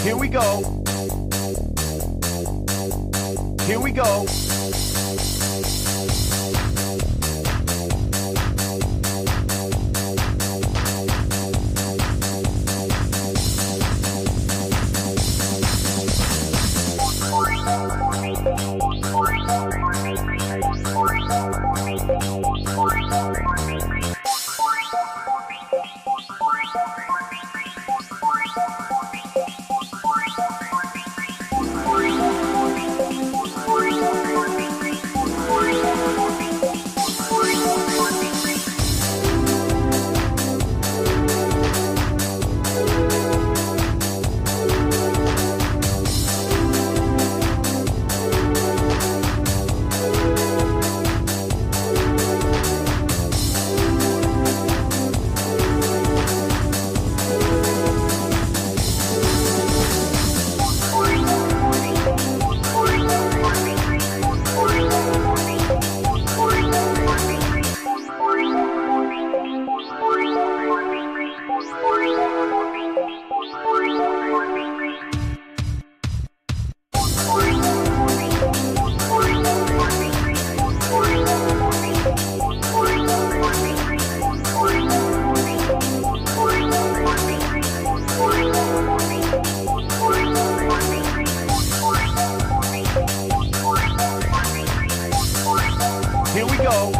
Here we go. Here we go. Here we go.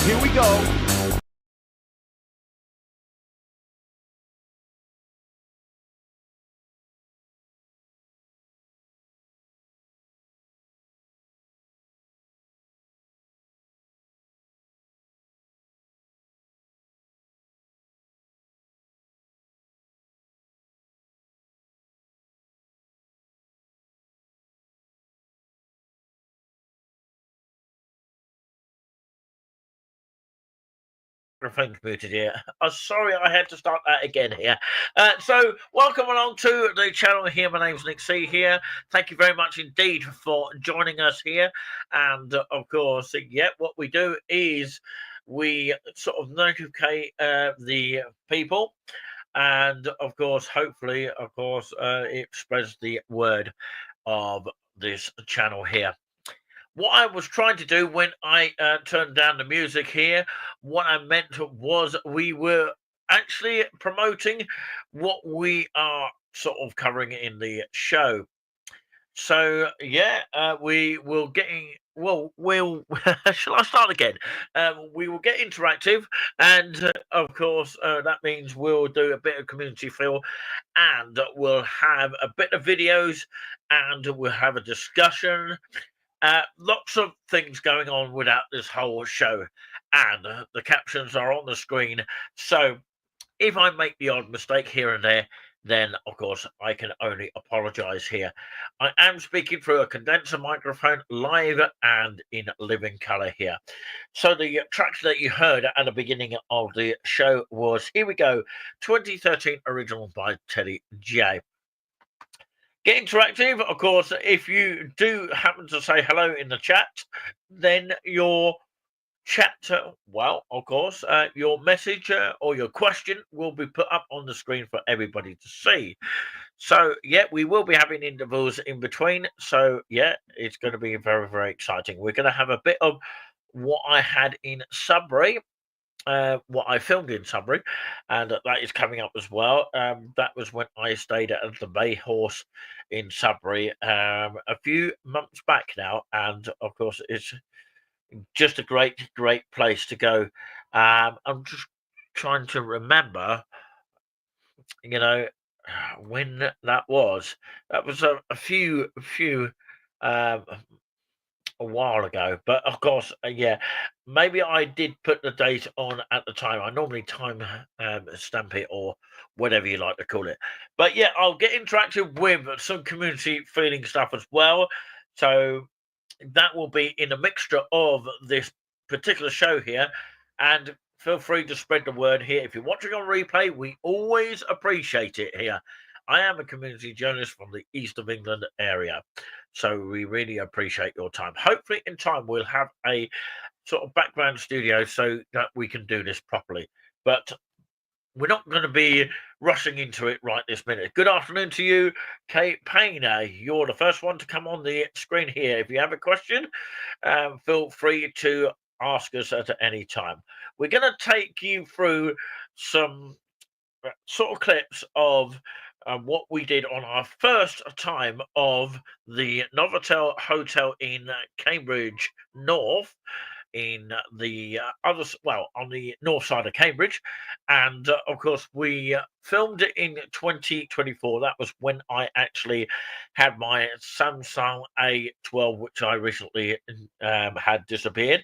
Here we go. Microphone's muted here. I'm sorry I had to start that again here. So, welcome along to the channel here. My name's Nick C here. Thank you very much indeed for joining us here. And of course, yeah, what we do is we sort of notify the people. And of course, hopefully, it spreads the word of this channel here. What I was trying to do when I turned down the music here, what I meant was we were actually promoting what we are sort of covering in the show. So yeah, we will getting we'll shall I start again? We will get interactive, and of course that means we'll do a bit of community feel, and we'll have a bit of videos, and we'll have a discussion, lots of things going on without this whole show, and the captions are on the screen. So if I make the odd mistake here and there, then of course I can only apologize here. I am speaking through a condenser microphone live and in living color here. So the track that you heard at the beginning of the show was Here We Go, 2013 original by Teddy J. Get interactive, of course. If you do happen to say hello in the chat, then you're chat, well, of course, your message or your question will be put up on the screen for everybody to see. So, yeah, we will be having intervals in between. So, yeah, it's going to be very, very exciting. We're going to have a bit of what I had in Sudbury, what I filmed in Sudbury, and that is coming up as well. That was when I stayed at the Bay Horse in Sudbury a few months back now. And, of course, it's just a great, great place to go. I'm just trying to remember, you know, when that was. That was a few, um, a while ago. But of course, yeah, maybe I did put the date on at the time. I normally time stamp it or whatever you like to call it. But yeah, I'll get interactive with some community feeling stuff as well. So that will be in a mixture of this particular show here. And feel free to spread the word here. If you're watching on replay, we always appreciate it here. I am a community journalist from the east of England area. So we really appreciate your time. Hopefully, in time, we'll have a sort of background studio so that we can do this properly. But we're not going to be rushing into it right this minute. Good afternoon to you, Kate Payne. You're the first one to come on the screen here. If you have a question, feel free to ask us at any time. We're going to take you through some sort of clips of what we did on our first time of the Novotel Hotel in Cambridge North, in the on the north side of Cambridge. And of course, we filmed it in 2024. That was when I actually had my Samsung A12, which I recently had disappeared.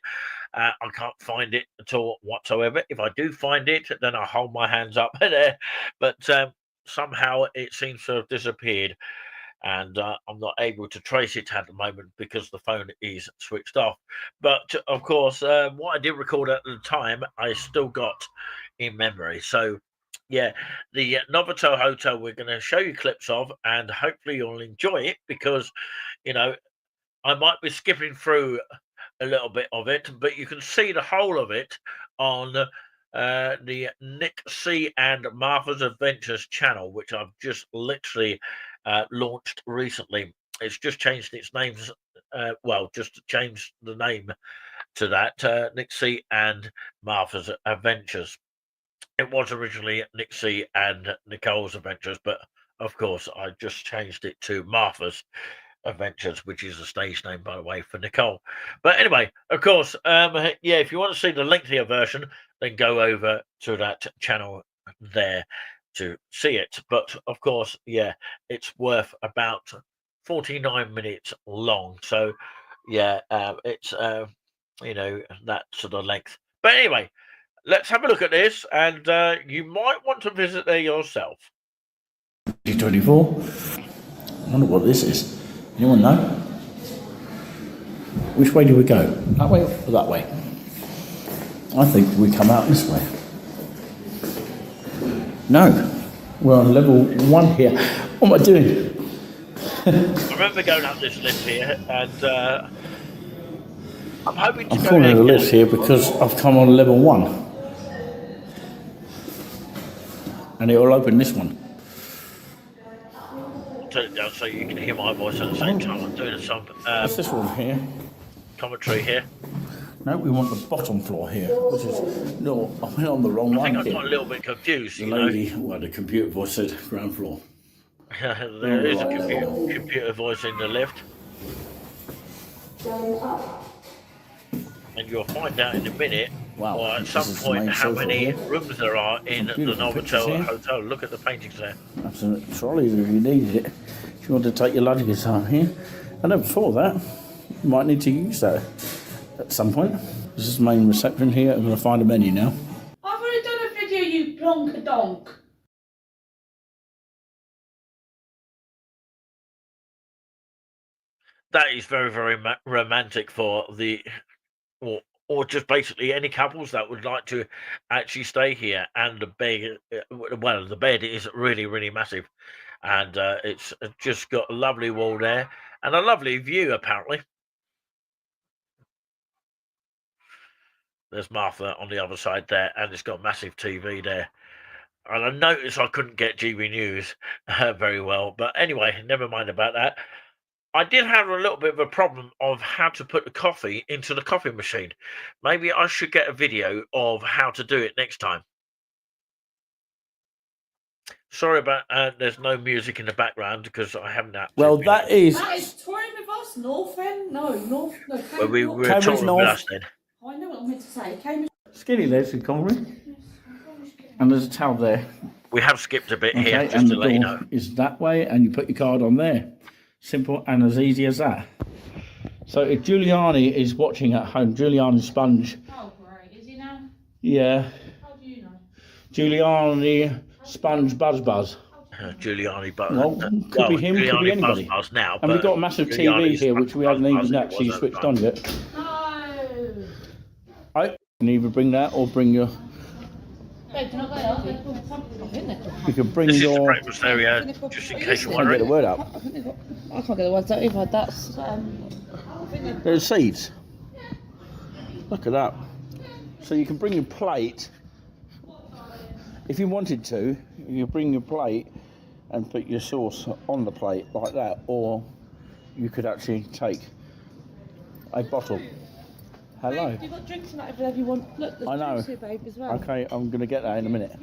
I can't find it at all whatsoever. If I do find it, then I hold my hands up there. But somehow it seems to have disappeared, and I'm not able to trace it at the moment because the phone is switched off. But of course, what I did record at the time, I still got in memory. So, yeah, the Novotel Hotel we're going to show you clips of, and hopefully you'll enjoy it because, you know, I might be skipping through a little bit of it, but you can see the whole of it on the Nick C and Martha's Adventures channel, which I've just literally launched recently. It's just changed its names. Just changed the name to that, Nick C and Martha's Adventures. It was originally Nick C and Nicole's Adventures, but of course I just changed it to Martha's Adventures, which is a stage name, by the way, for Nicole. But anyway, of course, yeah, if you want to see the lengthier version, then go over to that channel there to see it. But of course, yeah, it's worth about 49 minutes long. So, yeah, it's, that sort of length. But anyway, let's have a look at this, and you might want to visit there yourself. 2024. I wonder what this is. Anyone know? Which way do we go? That way or that way? I think we come out this way. No. We're on level 1 here. What am I doing? I remember going up this lift here, and I'm hoping to I'm go falling there the lift here because I've come on level 1. And it will open this one. Turn it down so you can hear my voice at the same time. I'm doing some What's this one here? commentary here. No, we want the bottom floor here. Which is, no, I went on the wrong I think one I got a here. little bit confused. The lady, well, the computer voice said ground floor. There is a computer voice in the lift. And you'll find out in a minute, Wow, or at this some is the point, main how social many here. rooms there are in the Beautiful pictures Novotel here. Hotel. Look at the paintings there. Absolute trolleys if you needed it. If you want to take your luggage home here. And then before that, you might need to use that at some point. This is the main reception here. I'm going to find a menu now. I've already done a video, you plonker-donk. That is very, very romantic for the, or just basically any couples that would like to actually stay here. And the bed, the bed is really, really massive, and it's just got a lovely wall there and a lovely view, apparently. There's Martha on the other side there, and it's got a massive TV there. And I noticed I couldn't get GB News very well, but anyway, never mind about that. I did have a little bit of a problem of how to put the coffee into the coffee machine. Maybe I should get a video of how to do it next time. Sorry about there's no music in the background because I haven't actually. Well, that is. That is touring with us, North End. No, North. No, Well, Cambridge we North. were Cambridge talking North. about us then. Oh, I know what I meant to say. Cambridge. Skinny legs in Convery. And there's a towel there. We have skipped a bit here, Okay, just and to the let you door know. is that way, and you put your card on there. Simple and as easy as that. So if Giuliani is watching at home, Giuliani Sponge, Oh, great. Is he now? yeah, How do you know? Giuliani Sponge Buzz. Giuliani, but Well, could be him, could be anybody. Buzz now, And we've but got a massive TV Giuliani's here, which we haven't Buzz even it actually was at switched the on time. yet. No. I can either bring that or bring your. Babe, do you not go there? They're called something. I think they're called You could bring This is the your. breakfast area, just in case you're Can't get the wondering. word out. I think they've got. I can't get the words out either. That's. There's seeds. Look at that. So you can bring your plate. If you wanted to, you bring your plate and put your sauce on the plate like that, or you could actually take a bottle. Hello. You've got drinks and that over there if you want. Look, there's I know. drinks here, babe, as well. Okay, I'm going to get that in a minute.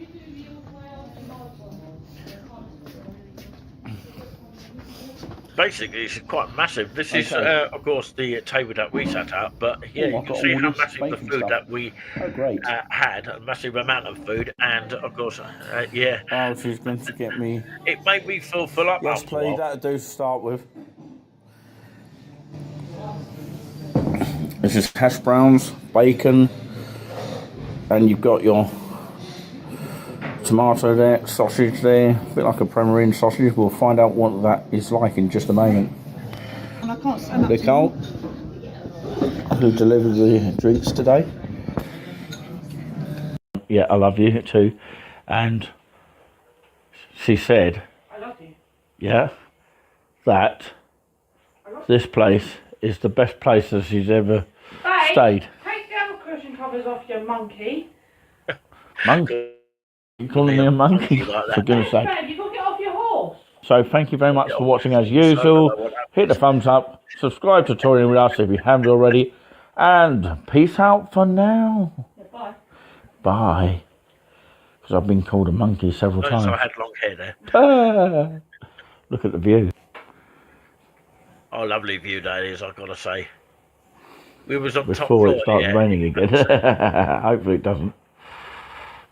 Basically, it's quite massive. This is, Okay. of course, the table that we sat at, but yeah, Oh, you I've can got see all how this massive the bacon food stuff. that we Oh, great. had, a massive amount of food, and of course, yeah, Oh, she's going to get me. it made me feel full up Yes, after a please, while. that'll do to start with. This is hash browns, bacon, and you've got your tomato there, sausage there, a bit like a Premier Inn sausage. We'll find out what that is like in just a moment. And I can't stand up. Nicole, who delivered the drinks today. Yeah, I love you too. And she said, I love you. yeah, that this place is the best place that she's ever Babe, stayed. take the other cushion covers off your monkey. Monkey? You calling me a monkey? Like that. For goodness sake. Babe, you've got to get off your horse. So thank you very much for watching as usual. Hit the thumbs up, subscribe to Touring with Us if you haven't already, and peace out for now. Yeah, bye. Bye. Because I've been called a monkey several Notice I times. had long hair there. Ah, look at the view. Oh, lovely view that is, I've got to say. We was on top Before floor, it starts yeah. raining again. Hopefully it doesn't.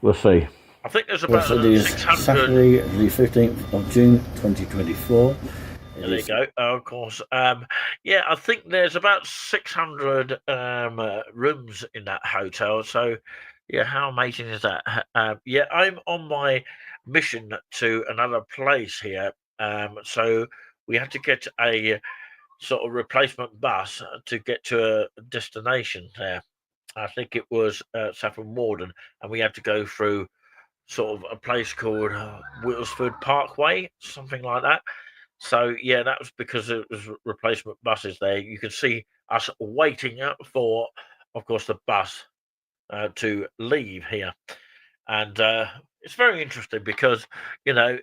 We'll see. I think there's about Yes, it is 600. Saturday, the 15th of June, 2024. There you go. Of course. Yeah, I think there's about 600 rooms in that hotel. So, yeah, how amazing is that? Yeah, I'm on my mission to another place here. So we had to get a sort of replacement bus to get to a destination there. I think it was Saffron Walden, and we had to go through sort of a place called Whittlesford Parkway, something like that. So yeah, that was because it was replacement buses there. You can see us waiting for, of course, the bus to leave here, and it's very interesting because I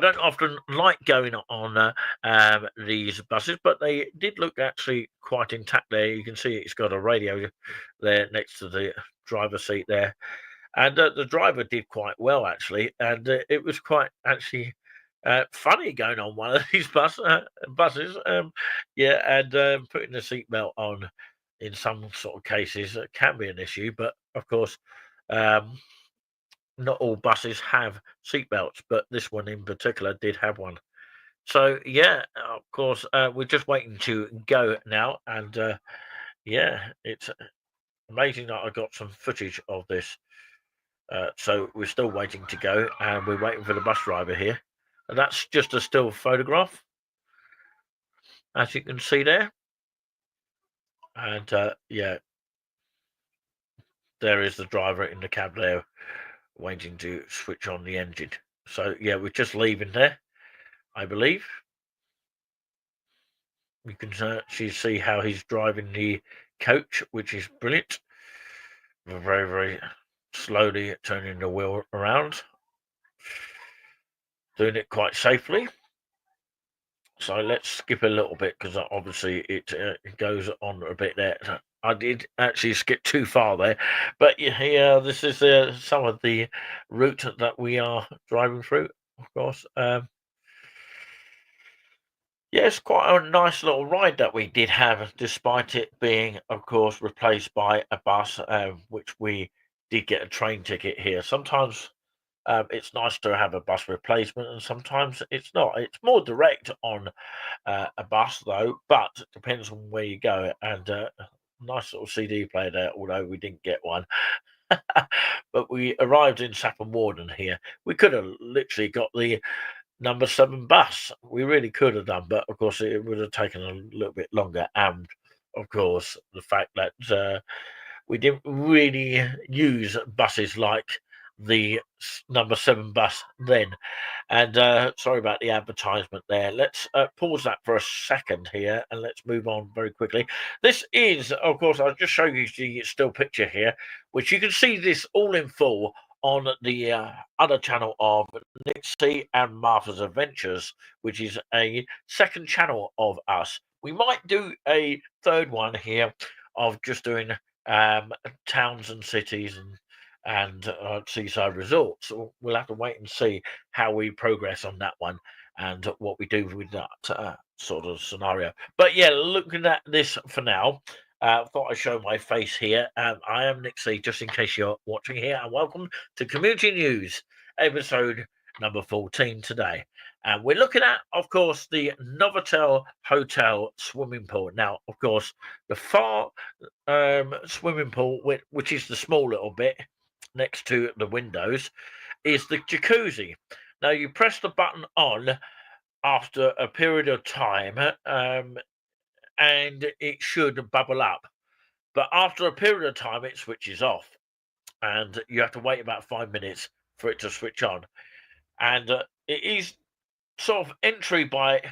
don't often like going on these buses, but they did look actually quite intact there. You can see it's got a radio there next to the driver's seat there. And the driver did quite well, actually. And it was quite actually funny going on one of these buses. Yeah, and putting the seatbelt on in some sort of cases can be an issue. But, of course, not all buses have seatbelts, but this one in particular did have one. So, yeah, of course, we're just waiting to go now. And, yeah, it's amazing that I got some footage of this. So we're still waiting to go, and we're waiting for the bus driver here. And that's just a still photograph, as you can see there. And yeah, there is the driver in the cab there, waiting to switch on the engine. So yeah, we're just leaving there, I believe. You can actually see how he's driving the coach, which is brilliant. We're very, very slowly turning the wheel around, doing it quite safely. So let's skip a little bit because obviously it goes on a bit there. I did actually skip too far there, but yeah, this is some of the route that we are driving through, of course. Yeah, it's quite a nice little ride that we did have, despite it being, of course, replaced by a bus, which we did get a train ticket here. Sometimes it's nice to have a bus replacement, and sometimes it's not. It's more direct on a bus, though, but it depends on where you go. And nice little CD player there, although we didn't get one. But we arrived in Saffron Walden here. We could have literally got the number 7 bus. We really could have done, but of course it would have taken a little bit longer. And of course, the fact that we didn't really use buses like the number 7 bus then. And sorry about the advertisement there. Let's pause that for a second here and let's move on very quickly. This is, of course, I'll just show you the still picture here, which you can see this all in full on the other channel of Nixie and Martha's Adventures, which is a second channel of us. We might do a third one here of just doing towns and cities and seaside resorts. We'll have to wait and see how we progress on that one and what we do with that sort of scenario. But yeah, looking at this for now, thought I'd show my face here. I am Nixie, just in case you're watching here, and welcome to Community News, episode number 14 today. And we're looking at, of course, the Novotel Hotel swimming pool. Now, of course, the far swimming pool, which is the small little bit next to the windows, is the jacuzzi. Now, you press the button on after a period of time, and it should bubble up. But after a period of time, it switches off, and you have to wait about 5 minutes for it to switch on. And it is sort of entry by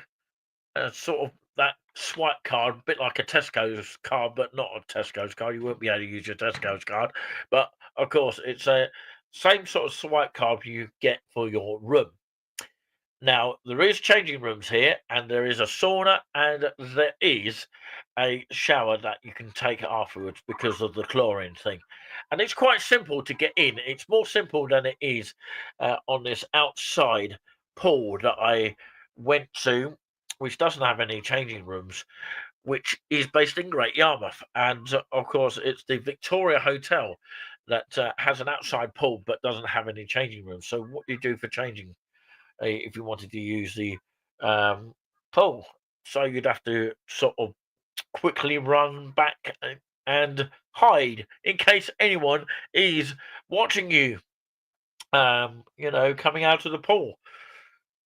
sort of that swipe card, a bit like a Tesco's card, but not a Tesco's card. You won't be able to use your Tesco's card. But of course, it's a same sort of swipe card you get for your room. Now, there is changing rooms here, and there is a sauna, and there is a shower that you can take afterwards because of the chlorine thing. And it's quite simple to get in. It's more simple than it is on this outside pool that I went to, which doesn't have any changing rooms, which is based in Great Yarmouth. And of course, it's the Victoria Hotel that has an outside pool but doesn't have any changing rooms. So, what do you do for changing if you wanted to use the pool? So, you'd have to sort of quickly run back and hide in case anyone is watching you, coming out of the pool.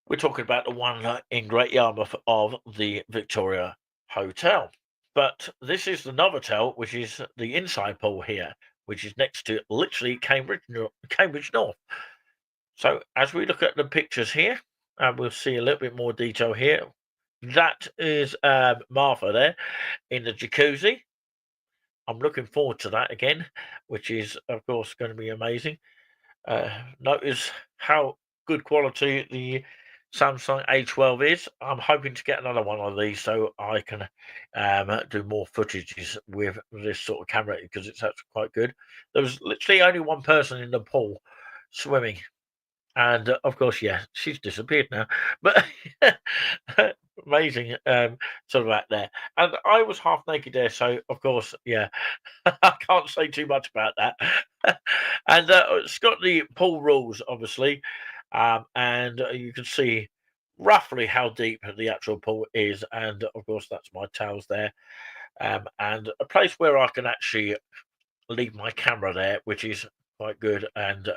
We're talking about the one in Great Yarmouth of the Victoria Hotel. But this is the Novotel, which is the inside pool here, which is next to literally Cambridge North. So as we look at the pictures here, we'll see a little bit more detail here. That is Martha there in the jacuzzi. I'm looking forward to that again, which is, of course, going to be amazing. Notice how good quality the Samsung A12 is. I'm hoping to get another one of these so I can do more footages with this sort of camera because it's actually quite good. There was literally only one person in the pool swimming. And of course, yeah, she's disappeared now. But amazing sort of out there. And I was half naked there. So, of course, yeah, I can't say too much about that. And it's got the pool rules, obviously. And you can see roughly how deep the actual pool is. And of course, that's my towels there. And a place where I can actually leave my camera there, which is quite good, and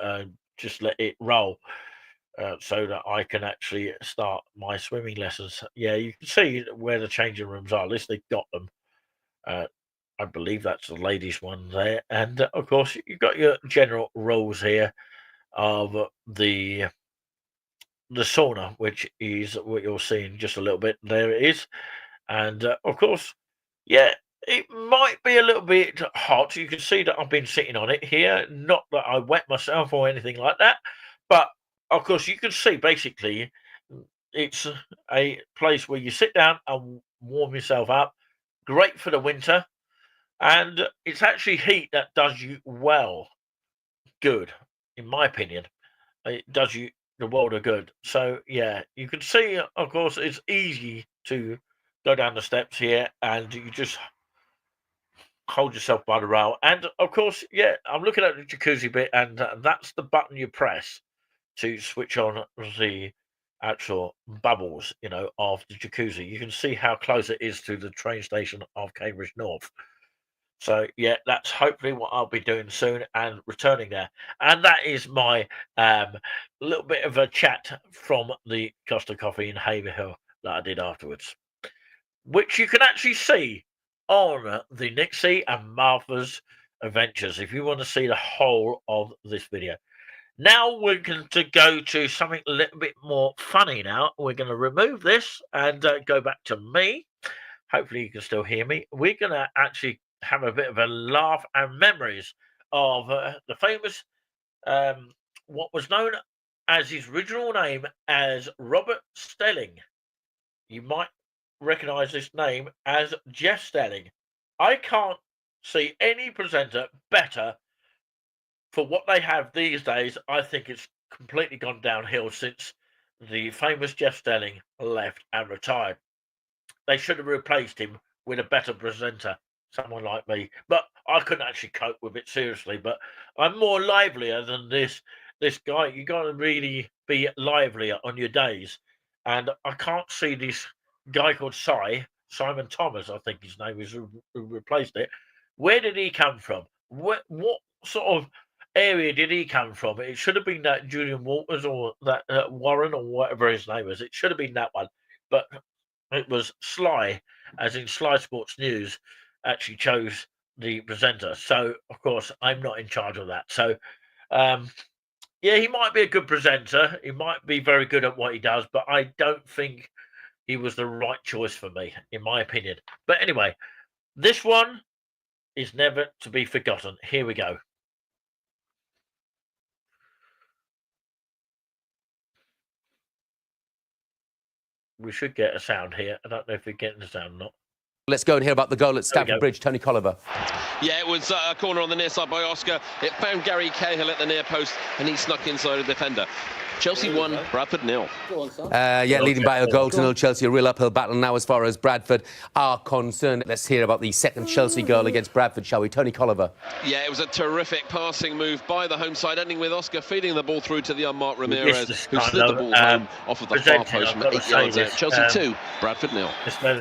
just let it roll so that I can actually start my swimming lessons. Yeah, you can see where the changing rooms are. At least they've got them. I believe that's the ladies' one there. And of course, you've got your general rules here of the sauna, which is what you'll see in just a little bit. There it is. And of course, yeah, It might be a little bit hot. You can see that I've been sitting on it here. Not that I wet myself or anything like that. But, of course, you can see basically it's a place where you sit down and warm yourself up. Great for the winter. And it's actually heat that does you good, in my opinion. It does you the world of good. So, yeah, you can see, of course, it's easy to go down the steps here and you just hold yourself by the rail. And, of course, yeah, I'm looking at the jacuzzi bit and that's the button you press to switch on the actual bubbles, of the jacuzzi. You can see how close it is to the train station of Cambridge North. So, yeah, that's hopefully what I'll be doing soon and returning there. And that is my little bit of a chat from the Costa Coffee in Haverhill that I did afterwards, which you can actually see on the Nixie and Martha's Adventures if you want to see the whole of this video. Now we're going to go to something a little bit more funny now. We're going to remove this and go back to me. Hopefully you can still hear me. We're going to actually have a bit of a laugh and memories of the famous, what was known as his original name as Robert Stelling. You might recognize this name as Jeff Stelling. I can't see any presenter better for what they have these days. I think it's completely gone downhill since the famous Jeff Stelling left and retired. They should have replaced him with a better presenter, someone like me. But I couldn't actually cope with it seriously. But I'm more livelier than this guy. You got to really be livelier on your days. And I can't see this guy called Simon Thomas, I think his name is, who replaced it. Where did he come from? What sort of area did he come from? It should have been that Julian Walters or that Warren or whatever his name was. It should have been that one. But it was Sly, as in Sly Sports News, actually chose the presenter. So, of course, I'm not in charge of that. So, yeah, he might be a good presenter. He might be very good at what he does, but I don't think he was the right choice for me, in my opinion. But anyway, this one is never to be forgotten. Here we go. We should get a sound here. I don't know if we're getting the sound or not. Let's go and hear about the goal at Stamford Bridge. Tony Colliver. Yeah, it was a corner on the near side by Oscar. It found Gary Cahill at the near post and he snuck inside a defender. Chelsea 1, Bradford 0. Leading by a goal to 0. Chelsea, a real uphill battle now as far as Bradford are concerned. Let's hear about the second Chelsea goal against Bradford, shall we? Tony Colliver. Yeah, it was a terrific passing move by the home side, ending with Oscar feeding the ball through to the unmarked Ramirez, who slid the ball home off of the far post from 8 yards out. Chelsea 2, Bradford 0.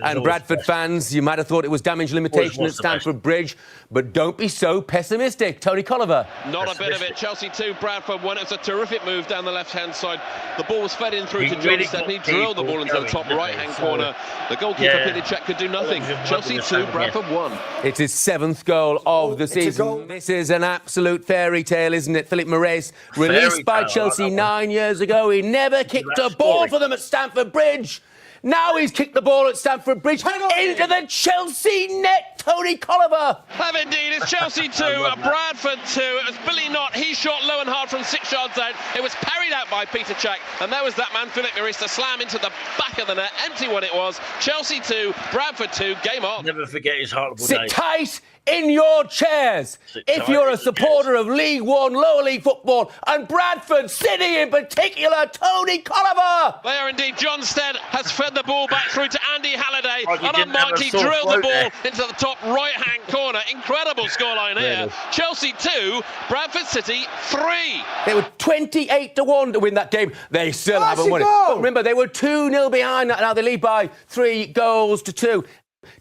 And Bradford fans, you might have thought it was damage limitation at Stamford Bridge, but don't be so pessimistic. Tony Colliver. Not a bit of it. Chelsea 2, Bradford 1. It was a terrific move down the left-hand side. The ball was fed in through to John Stead. He drilled the ball into the top right-hand corner. The goalkeeper, Pilicek, could do nothing. Chelsea 2, Bradford 1. It's his 7th goal of the season. This is an absolute fairy tale, isn't it? Philippe Maurice, released by Chelsea 9 years ago. He never kicked a ball for them at Stamford Bridge. Now he's kicked the ball at Stamford Bridge into the Chelsea net. Tony Colliver. Have indeed. It's Chelsea 2, Bradford 2. It was Billy Knott. He shot low and hard from 6 yards out. It was parried out by Peter Cech. And there was that man, Philippe Maurice, to slam into the back of the net. Empty one it was. Chelsea 2, Bradford 2. Game on. Never forget his horrible days. Sit tight in your chairs if you're a supporter of League One, lower league football, and Bradford City in particular. Tony Colliver. They are indeed. John Stead has fed the ball back through to Andy Halliday. And unmarked, he drilled the ball into the top right-hand corner. Incredible scoreline here. Chelsea 2, Bradford City 3. They were 28-1 to win that game. They still haven't won it. But remember, they were 2-0 behind. Now they lead by 3 goals to 2.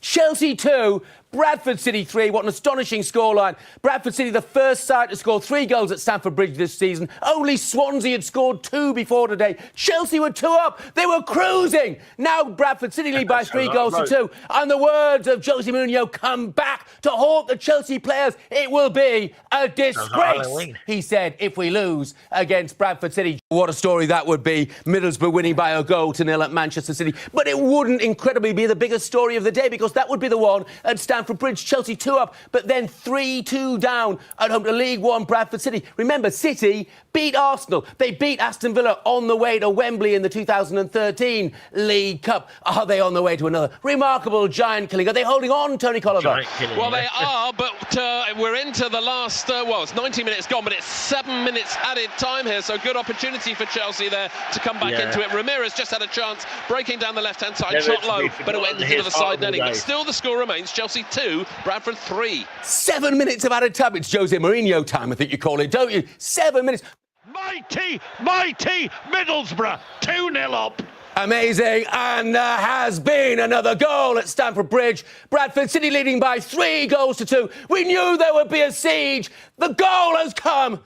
Chelsea 2, Bradford City 3. What an astonishing scoreline. Bradford City, the first side to score 3 goals at Stamford Bridge this season. Only Swansea had scored 2 before today. Chelsea were 2 up. They were cruising. Now Bradford City lead by 3 goals to 2. And the words of Jose Mourinho come back to haunt the Chelsea players. It will be a disgrace, he said, if we lose against Bradford City. What a story that would be. Middlesbrough winning by a goal to 0 at Manchester City. But it wouldn't incredibly be the biggest story of the day, because that would be the one at Stamford Stamford Bridge, Chelsea 2 up, but then 3-2 down at home to League One Bradford City. Remember, City beat Arsenal. They beat Aston Villa on the way to Wembley in the 2013 League Cup. Are they on the way to another remarkable giant killing? Are they holding on, Tony Colliver? Well, they are, but we're into the last, it's 90 minutes gone, but it's 7 minutes added time here, so good opportunity for Chelsea there to come back into it. Ramirez just had a chance, breaking down the left-hand side, shot low, but it went into the side netting. But still the score remains, Chelsea 2, Bradford 3. 7 minutes of added time. It's Jose Mourinho time, I think you call it, don't you? 7 minutes. Mighty Middlesbrough, 2-0 up. Amazing, and there has been another goal at Stamford Bridge. Bradford City leading by 3-2. We knew there would be a siege. The goal has come,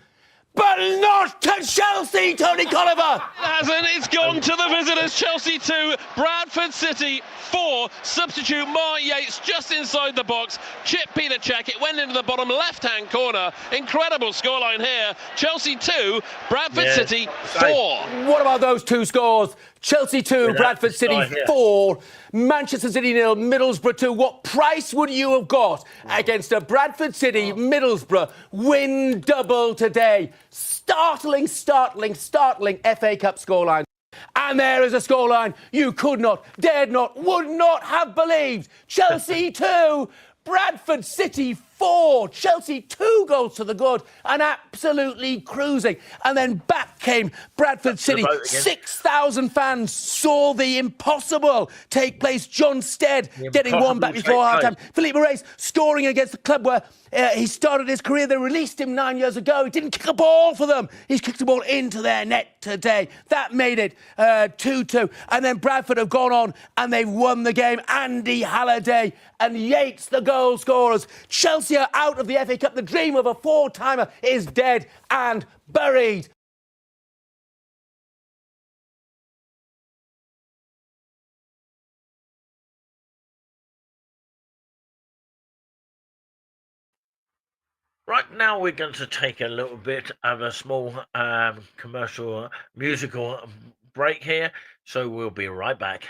but not to Chelsea, Tony Colliver. Hasn't. It's gone to the visitors. Chelsea 2, Bradford City 4. Substitute Mark Yates just inside the box. Chip Peter Cech. It went into the bottom left-hand corner. Incredible scoreline here. Chelsea 2, Bradford City 4. What about those two scores? Chelsea 2, Bradford City 4, Manchester City 0, Middlesbrough 2. What price would you have got against a Bradford City Middlesbrough win double today? Startling FA Cup scoreline. And there is a scoreline you could not, dared not, would not have believed. Chelsea 2, Bradford City 4. Chelsea 2 goals to the good and absolutely cruising. And then back came Bradford City. 6,000 fans saw the impossible take place. John Stead getting one back before half-time. Philippe Moraes scoring against the club where he started his career. They released him 9 years ago. He didn't kick a ball for them. He's kicked the ball into their net today. That made it 2-2. And then Bradford have gone on and they've won the game. Andy Halliday and Yates, the goal scorers. Chelsea are out of the FA Cup. The dream of a four-timer is dead and buried. Right now, we're going to take a little bit of a small commercial musical break here, so we'll be right back.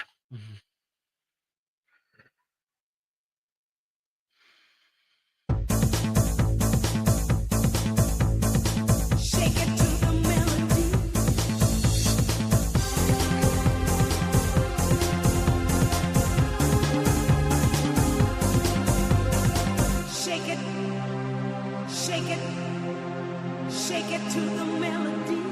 Shake it to the melody.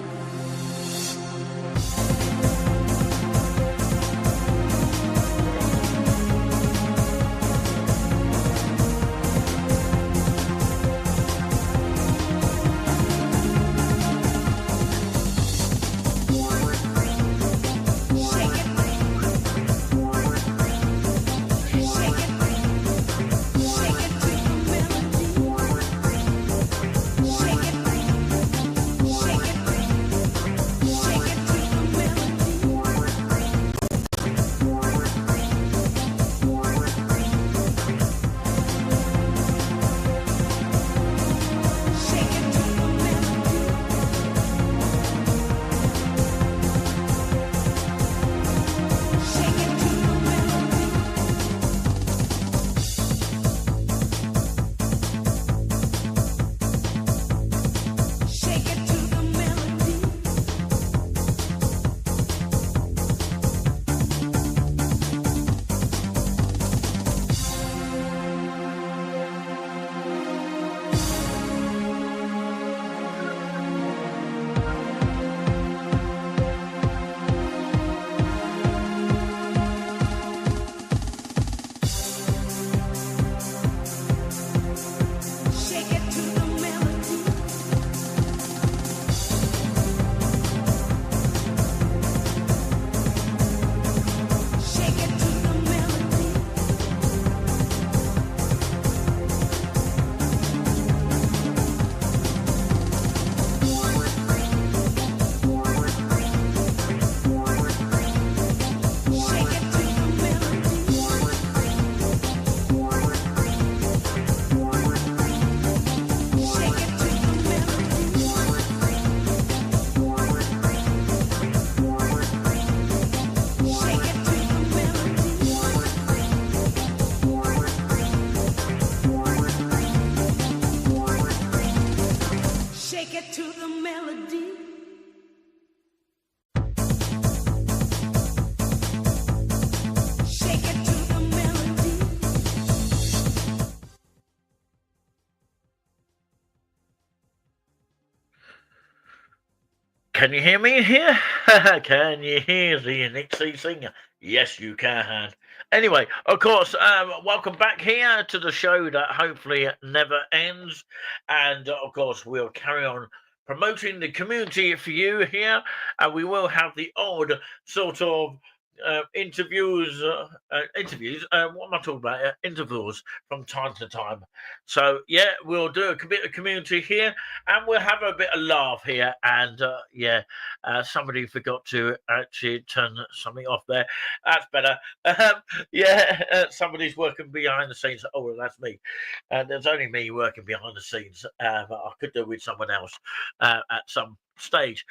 Can you hear me here? Can you hear the Nick C singer? Yes, you can. Anyway, of course, welcome back here to the show that hopefully never ends. And of course, we'll carry on promoting the community for you here. And we will have the odd sort of interviews. What am I talking about? Intervals from time to time. So yeah, we'll do a bit of community here, and we'll have a bit of laugh here. And somebody forgot to actually turn something off there. That's better. Somebody's working behind the scenes. Oh, well, that's me. And there's only me working behind the scenes. I could do with someone else at some stage.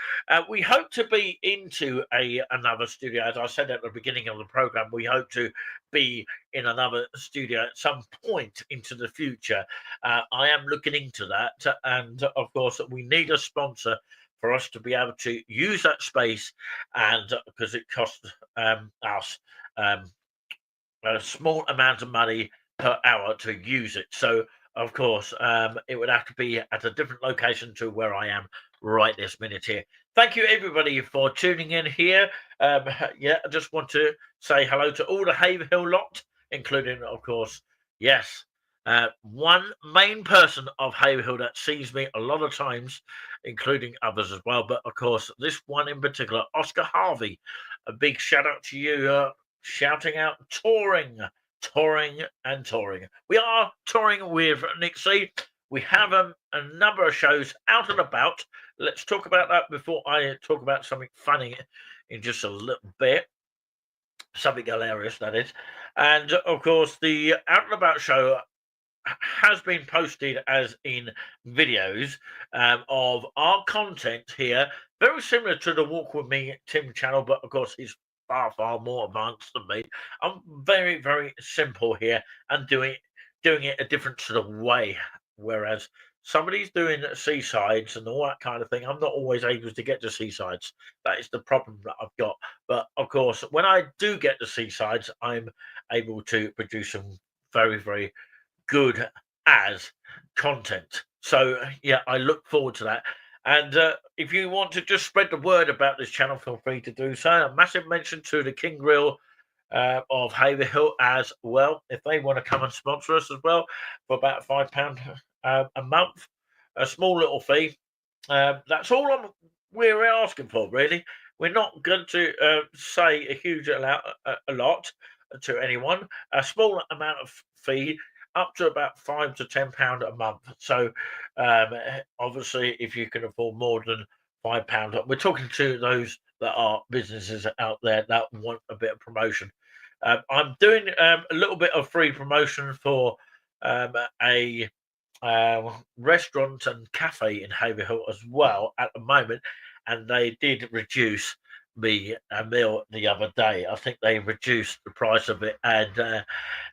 We hope to be into another studio. As I said at the beginning of the program, we hope to be in another studio at some point into the future. I am looking into that, and of course we need a sponsor for us to be able to use that space, and because it costs us a small amount of money per hour to use it. So of course it would have to be at a different location to where I am right this minute here. Thank you everybody for tuning in here. I just want to say hello to all the Haverhill lot, including of course one main person of Haverhill that sees me a lot of times, including others as well, but of course this one in particular, Oscar Harvey. A big shout out to you, shouting out touring. We are touring with Nick C. We have a number of shows out and about. Let's talk about that before I talk about something funny in just a little bit. Something hilarious, that is. And of course, the Out and About show has been posted as in videos of our content here, very similar to the Walk With Me Tim channel, but of course he's far more advanced than me. I'm very, very simple here and doing it a different sort of way, whereas somebody's doing seasides and all that kind of thing. I'm not always able to get to seasides. That is the problem that I've got. But of course, when I do get to seasides, I'm able to produce some very, very good as content. So yeah, I look forward to that. And if you want to just spread the word about this channel, feel free to do so. A massive mention to the King Grill of Haverhill as well, if they want to come and sponsor us as well for about £5 a month, a small little fee. That's all we're asking for, really. We're not going to say a huge a lot to anyone. A small amount of fee, up to about £5 to £10 a month. So obviously, if you can afford more than £5, we're talking to those that are businesses out there that want a bit of promotion. I'm doing a little bit of free promotion for a restaurant and cafe in Haverhill as well at the moment, and they did reduce me a meal the other day. I think they reduced the price of it, and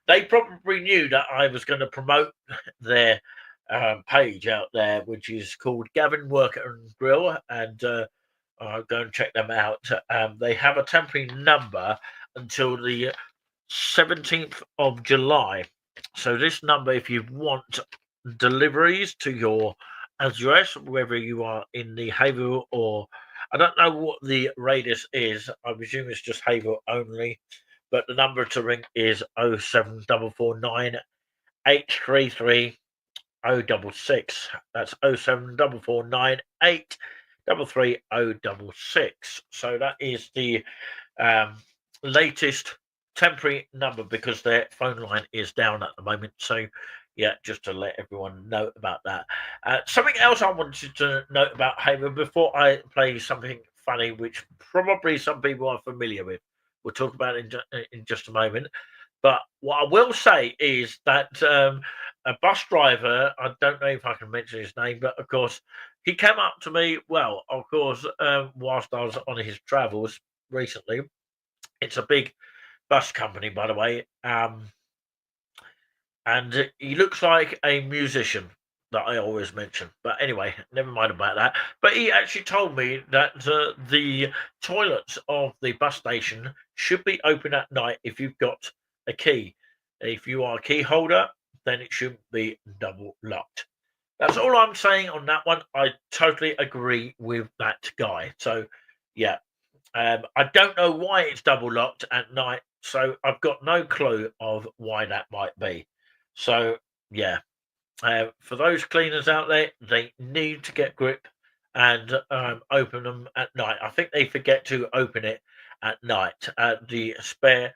they probably knew that I was going to promote their page out there, which is called Gavin Worker and Grill, and go and check them out. They have a temporary number until the 17th of July. So this number, if you want deliveries to your address, whether you are in the Haverhill or I don't know what the radius is. I presume it's just Haverhill only. But the number to ring is 07449 833 066. That's 07449 833 066. So that is the latest temporary number because their phone line is down at the moment. So yeah, just to let everyone know about that. Something else I wanted to note about Haverhill before I play something funny, which probably some people are familiar with. We'll talk about it in just a moment. But what I will say is that a bus driver, I don't know if I can mention his name, but of course, he came up to me, well, of course, whilst I was on his travels recently. It's a big bus company, by the way. And he looks like a musician that I always mention. But anyway, never mind about that. But he actually told me that the toilets of the bus station should be open at night if you've got a key. If you are a key holder, then it shouldn't be double locked. That's all I'm saying on that one. I totally agree with that guy. So, yeah. I don't know why it's double locked at night, so I've got no clue of why that might be. So, yeah. For those cleaners out there, they need to get grip and open them at night. I think they forget to open it at night. The spare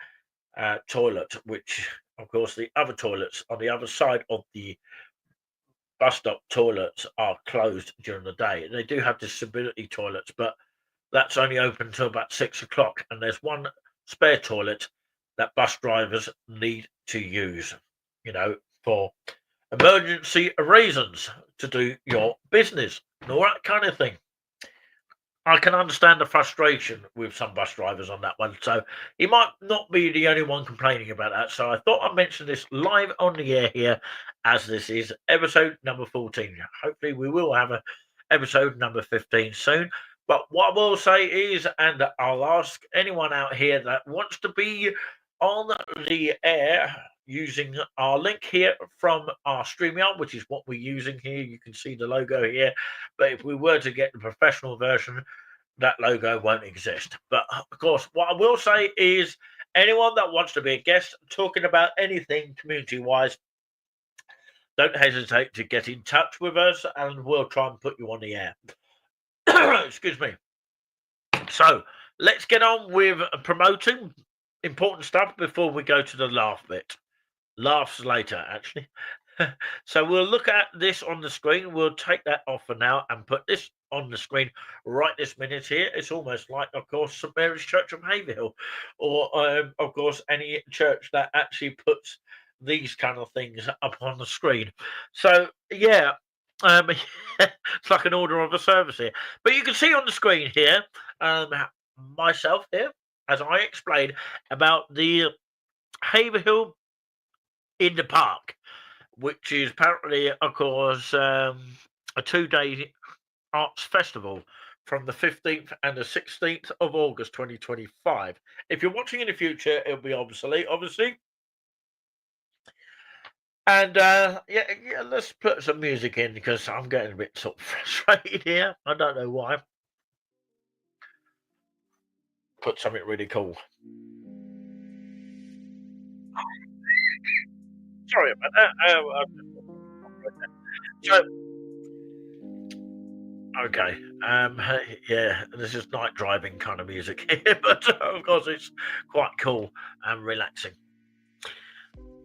toilet, which, of course, the other toilets on the other side of the bus stop toilets are closed during the day. They do have disability toilets, but that's only open until about 6 o'clock. And there's one spare toilet that bus drivers need to use, for emergency reasons to do your business and all that kind of thing. I can understand the frustration with some bus drivers on that one. So he might not be the only one complaining about that. So I thought I'd mention this live on the air here, as this is episode number 14. Hopefully we will have a episode number 15 soon. But what I will say is, and I'll ask anyone out here that wants to be on the air using our link here from our StreamYard, which is what we're using here. You can see the logo here. But if we were to get the professional version, that logo won't exist. But of course, what I will say is anyone that wants to be a guest talking about anything community-wise, don't hesitate to get in touch with us and we'll try and put you on the air. Excuse me. So let's get on with promoting important stuff before we go to the laugh bit. Laughs later, actually. So we'll look at this on the screen. We'll take that off for now and put this on the screen right this minute here. It's almost like, of course, St Mary's Church of Haverhill, or of course any church that actually puts these kind of things up on the screen. So yeah, it's like an order of a service here. But you can see on the screen here, myself here, as I explained about the Haverhill in the Park, which is apparently, of course, a 2-day arts festival from the 15th and the 16th of August 2025. If you're watching in the future, it'll be obsolete, obviously. And yeah, let's put some music in because I'm getting a bit sort of frustrated here. I don't know why. Put something really cool. Sorry about that. So, okay. Yeah, this is night driving kind of music here, but of course it's quite cool and relaxing.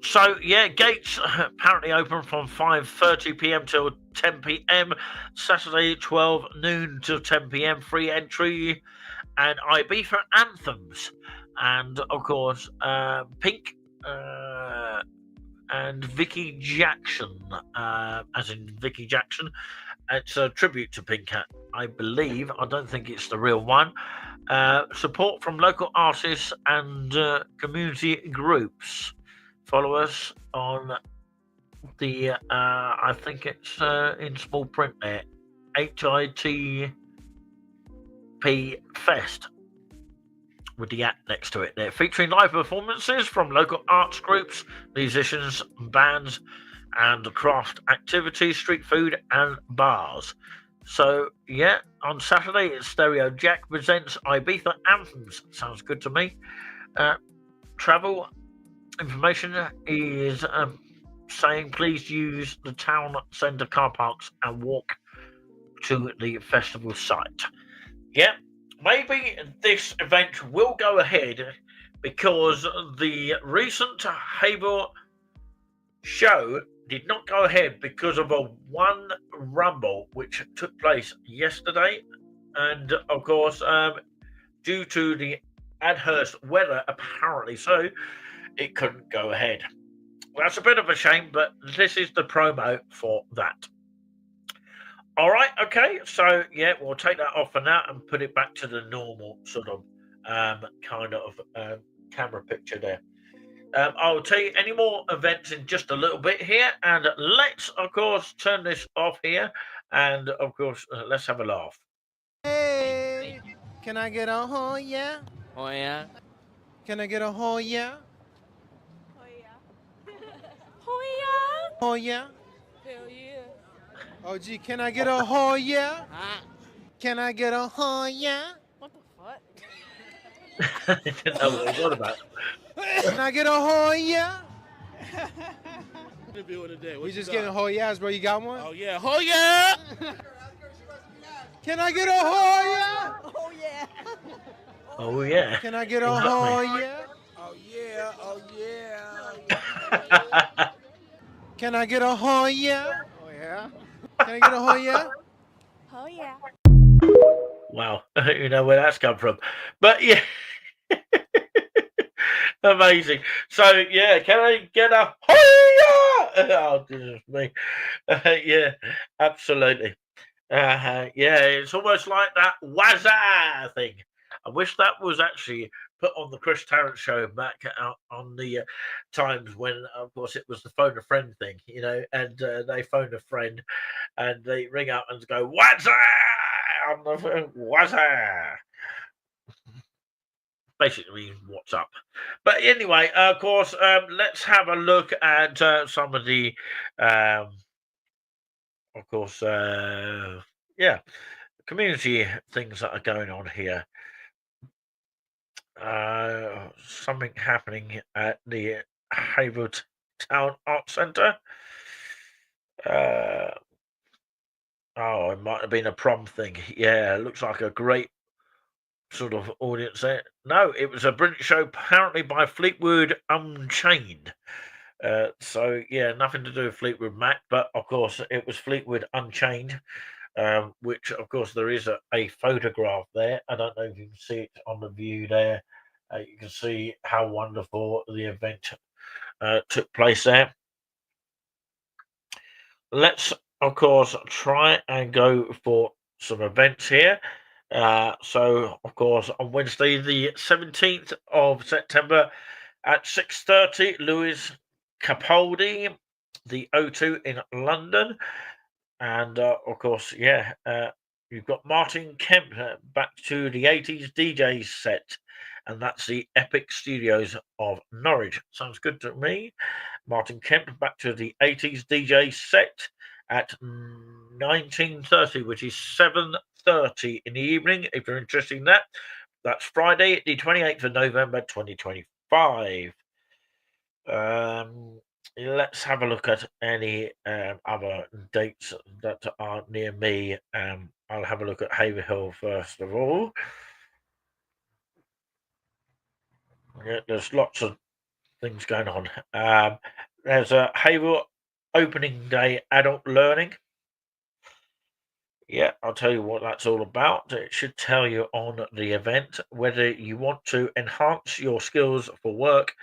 So yeah, gates apparently open from 5:30 p.m. till 10 p.m. Saturday 12 noon till 10 p.m. Free entry, and Ibiza anthems, and of course Pink and Vicky Jackson, as in Vicky Jackson. It's a tribute to Pink, I believe. I don't think it's the real one. Support from local artists and community groups. Follow us on the, I think it's in small print there, HITP Fest, with the app next to it there, featuring live performances from local arts groups, musicians, bands, and craft activities, street food, and bars. So, yeah, on Saturday, it's Stereo Jack presents Ibiza Anthems. Sounds good to me. Travel information is saying please use the town centre car parks and walk to the festival site. Yeah, maybe this event will go ahead because the recent Haverhill show did not go ahead because of a one rumble which took place yesterday, and of course due to the adverse weather apparently, so it couldn't go ahead. Well, that's a bit of a shame, but this is the promo for that. All right, okay, so yeah, we'll take that off for now and put it back to the normal sort of kind of camera picture there. I'll tell you any more events in just a little bit here, and let's of course turn this off here, and of course let's have a laugh. Hey, can I get a oh yeah? Oh yeah? Can I get a oh yeah? Oh yeah. Oh yeah? Hell yeah. Oh, gee, can I get a oh yeah? Can I get a oh yeah? What the fuck? I didn't know what it was on about. Can I get a oh yeah? Today. We just getting oh yeahs, bro. You got one? Oh yeah, oh yeah! Can I get a oh yeah? Oh yeah. Can I get a What does that oh mean? yeah? Oh yeah, oh yeah. Can I get a oh yeah? Oh yeah. Can I get a oh yeah? Oh yeah. Wow, you know where that's come from. But yeah, amazing. So yeah, can I get a oh goodness me? Yeah, absolutely. Yeah, it's almost like that wazza thing. I wish that was actually put on the Chris Tarrant show back out on the times when, of course, it was the phone a friend thing, you know, and they phone a friend and they ring up and go, wazza! On the phone, wazza! Basically, what's up? But anyway, of course, let's have a look at some of the, of course, yeah, community things that are going on here. Something happening at the Haverhill Town Art Centre. Oh, it might have been a prom thing. Yeah, looks like a great sort of audience there. No, it was a brilliant show, apparently by Fleetwood Unchained. So yeah, nothing to do with Fleetwood Mac, but of course it was Fleetwood Unchained, which of course there is a photograph there. I don't know if you can see it on the view there. You can see how wonderful the event took place there. Let's of course try and go for some events here. So of course on Wednesday the 17th of September at 6:30, Lewis Capaldi, the O2 in London, and of course, yeah, you've got Martin Kemp back to the 80s DJ set, and that's the Epic Studios of Norwich. Sounds good to me. Martin Kemp back to the 80s DJ set at 19:30, which is 7:30 in the evening. If you're interested in that, that's Friday, the 28th of November, 2025. Let's have a look at any other dates that are near me. I'll have a look at Haverhill first of all. Yeah, there's lots of things going on. There's a Haverhill opening day adult learning. Yeah, I'll tell you what that's all about. It should tell you on the event whether you want to enhance your skills for work,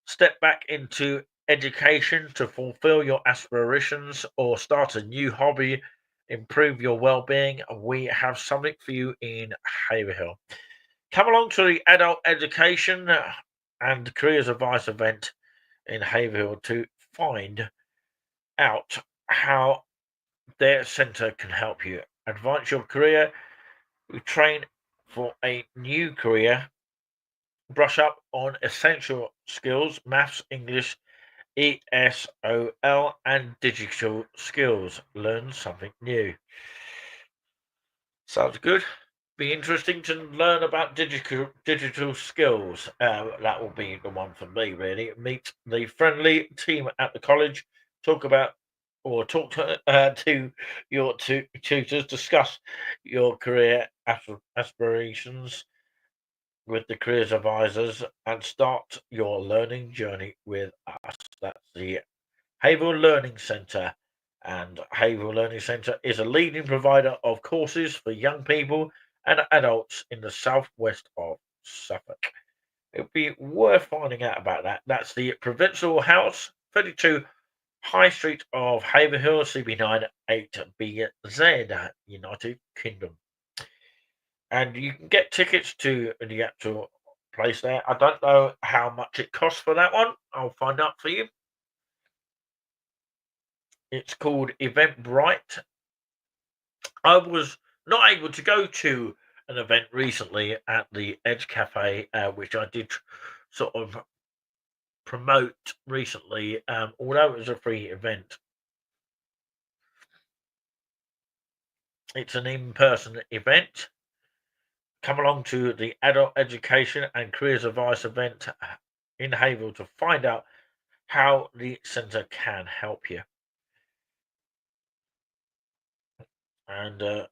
step back into education to fulfill your aspirations, or start a new hobby, improve your well-being. We have something for you in Haverhill. Come along to the Adult Education and Careers Advice event in Haverhill to find out how their centre can help you advance your career. We train for a new career, brush up on essential skills, maths, English, ESOL, and digital skills. Learn something new. Sounds good. Be interesting to learn about digital skills. That will be the one for me, really. Meet the friendly team at the college. Talk to your tutors. Discuss your career aspirations with the careers advisors and start your learning journey with us. That's the Haverhill Learning Centre. And Haverhill Learning Centre is a leading provider of courses for young people and adults in the southwest of Suffolk. It would be worth finding out about that. That's the Provincial House, 32 High Street of Haverhill, CB9 8BZ, United Kingdom. And you can get tickets to the actual place there. I don't know how much it costs for that one. I'll find out for you. It's called Eventbrite. I was not able to go to an event recently at the Edge Cafe, which I did sort of promote recently, although it was a free event. It's an in-person event. Come along to the Adult Education and Careers Advice event in Haverhill to find out how the centre can help you. And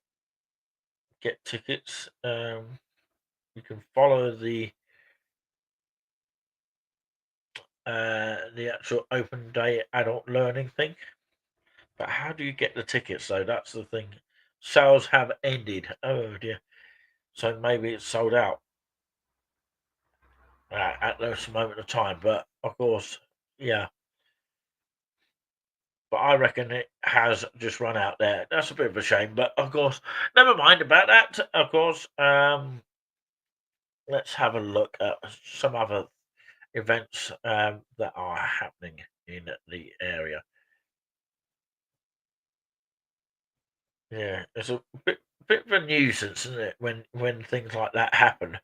get tickets. You can follow the actual open day adult learning thing. But how do you get the tickets though? That's the thing. Sales have ended. Oh dear. So maybe it's sold out at this moment of time. But of course, yeah. But I reckon it has just run out there. That's a bit of a shame. But of course, never mind about that. Of course, let's have a look at some other events that are happening in the area. Yeah, it's a bit of a nuisance, isn't it, when things like that happen,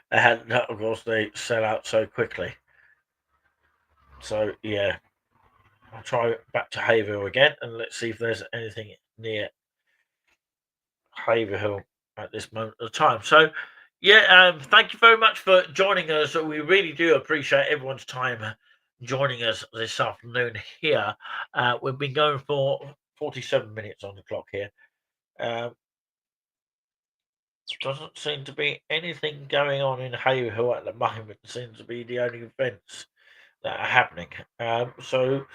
and of course they sell out so quickly. So yeah, I'll try back to Haverhill again, and let's see if there's anything near Haverhill at this moment of time. So yeah, thank you very much for joining us. We really do appreciate everyone's time joining us this afternoon here. We've been going for 47 minutes on the clock here. Doesn't seem to be anything going on in Haverhill at the moment. Seems to be the only events that are happening. So,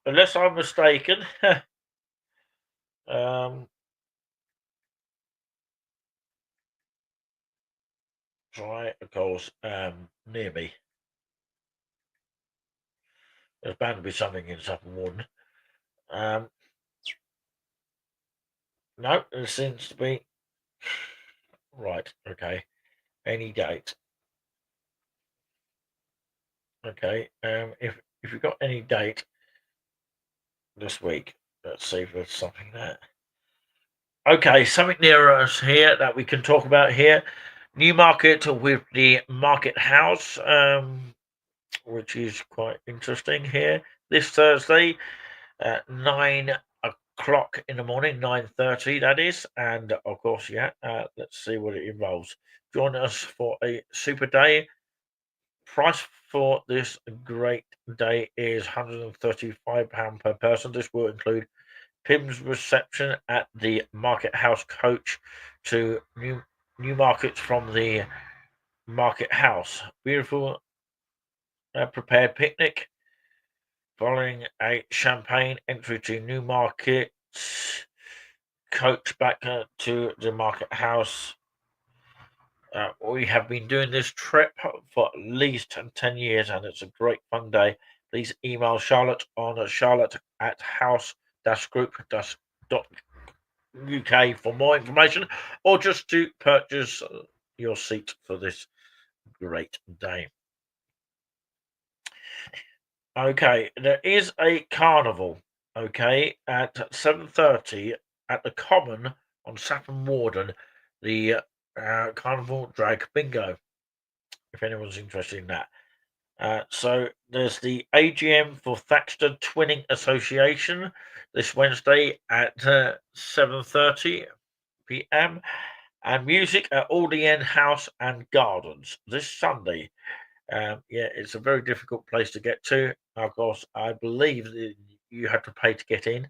unless I'm mistaken, try, of course, near me. There's bound to be something in Sutton Warden. No, there seems to be. Right, okay. Any date. Okay, if you've got any date this week, let's see if there's something there. Okay, something near us here that we can talk about here. Newmarket with the Market House, which is quite interesting here. This Thursday at 9 o'clock in the morning, 9:30 that is. And of course, yeah, let's see what it involves. Join us for a super day. Price for this great day is £135 per person. This will include Pim's reception at the Market House coach to Newmarket from the Market House. Beautiful prepared picnic following a champagne entry to Newmarket coach back to the Market House. We have been doing this trip for at least 10 years and it's a great fun day. Please email Charlotte on charlotte@house-group.uk for more information or just to purchase your seat for this great day. Okay, there is a carnival, okay, at 7:30 at the Common on Saffron Warden, the Carnival Drag Bingo, if anyone's interested in that. So there's the AGM for Thaxted Twinning Association this Wednesday at 7:30 p.m. and music at Aldi End House and Gardens this Sunday. Yeah, it's a very difficult place to get to. Of course, I believe that you have to pay to get in.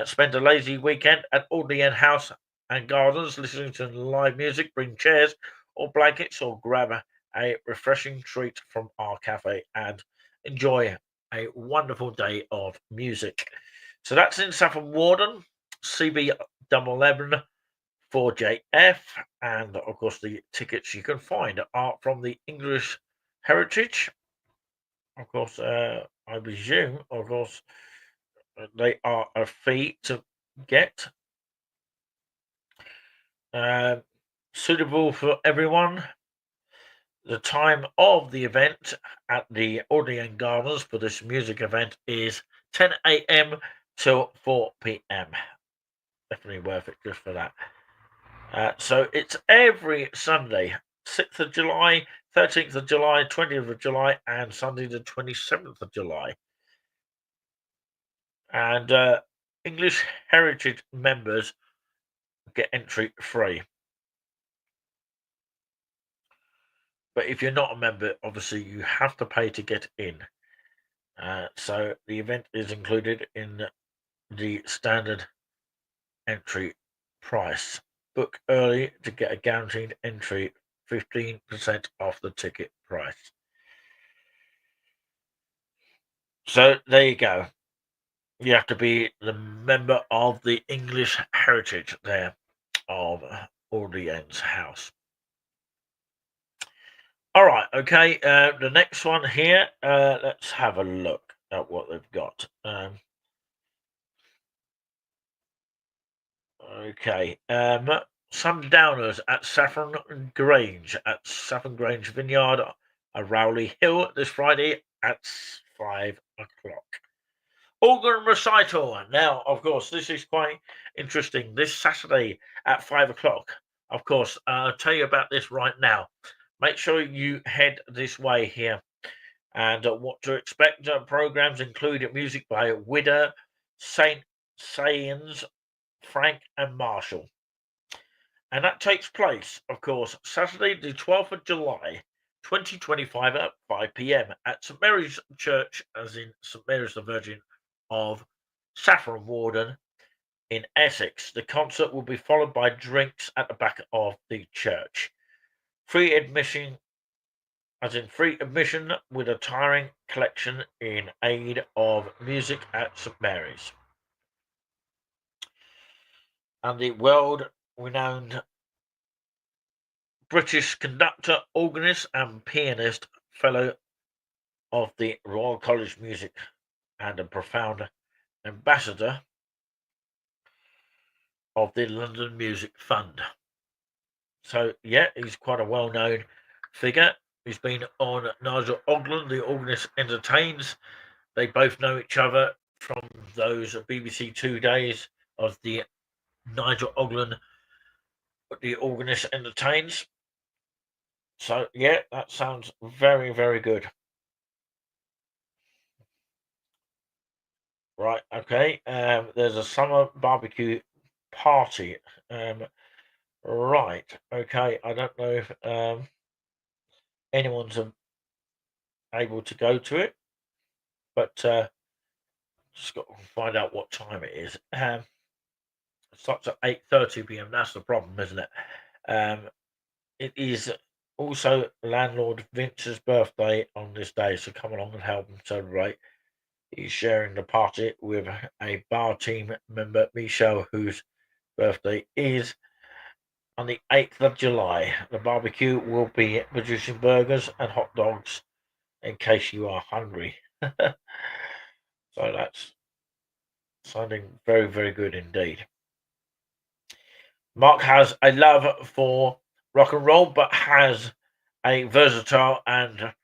Spend a lazy weekend at Aldi End House and Gardens listening to live music. Bring chairs or blankets or grab a refreshing treat from our cafe and enjoy a wonderful day of music. So that's in Saffron Warden, CB 11 4JF, and of course the tickets you can find are from the English Heritage. Of course, I presume, of course, they are a fee to get. Suitable for everyone. The time of the event at the Aldi End Gardens for this music event is 10 a.m. till 4 p.m. Definitely worth it just for that. So it's every Sunday, 6th of July, 13th of July, 20th of July, and Sunday the 27th of July. And English Heritage members get entry free. But if you're not a member, obviously you have to pay to get in. So the event is included in the standard entry price. Book early to get a guaranteed entry, 15% off the ticket price. So there you go. You have to be the member of the English heritage there of Audley End's house. All right, okay. The next one here, let's have a look at what they've got. Okay. Some downers at Saffron Grange Vineyard at Rowley Hill this Friday at 5 o'clock. Organ recital. Now, of course, this is quite interesting. This Saturday at 5 o'clock. Of course, I'll tell you about this right now. Make sure you head this way here. And what to expect. Programs include music by Widder, St. Sayans, Frank and Marshall. And that takes place, of course, Saturday the 12th of July, 2025 at 5 p.m. at St. Mary's Church, as in St. Mary's the Virgin of Saffron Walden in Essex. The concert will be followed by drinks at the back of the church. Free admission with a tiring collection in aid of music at St. Mary's. And the world-renowned British conductor, organist and pianist, fellow of the Royal College of Music and a profound ambassador of the London Music Fund. So, yeah, he's quite a well-known figure. He's been on Nigel Ogden, The Organist Entertains. They both know each other from those BBC 2 days of the Nigel Ogden, The Organist Entertains. So, yeah, that sounds very, very good. Right, okay. There's a summer barbecue party. Right, okay. I don't know if anyone's able to go to it, but just got to find out what time it is. It starts at 8:30 p.m. That's the problem, isn't it? It is also landlord Vince's birthday on this day, so come along and help him celebrate. He's sharing the party with a bar team member, Michelle, whose birthday is on the 8th of July. The barbecue will be producing burgers and hot dogs in case you are hungry. So that's sounding very, very good indeed. Mark has a love for rock and roll, but has a versatile and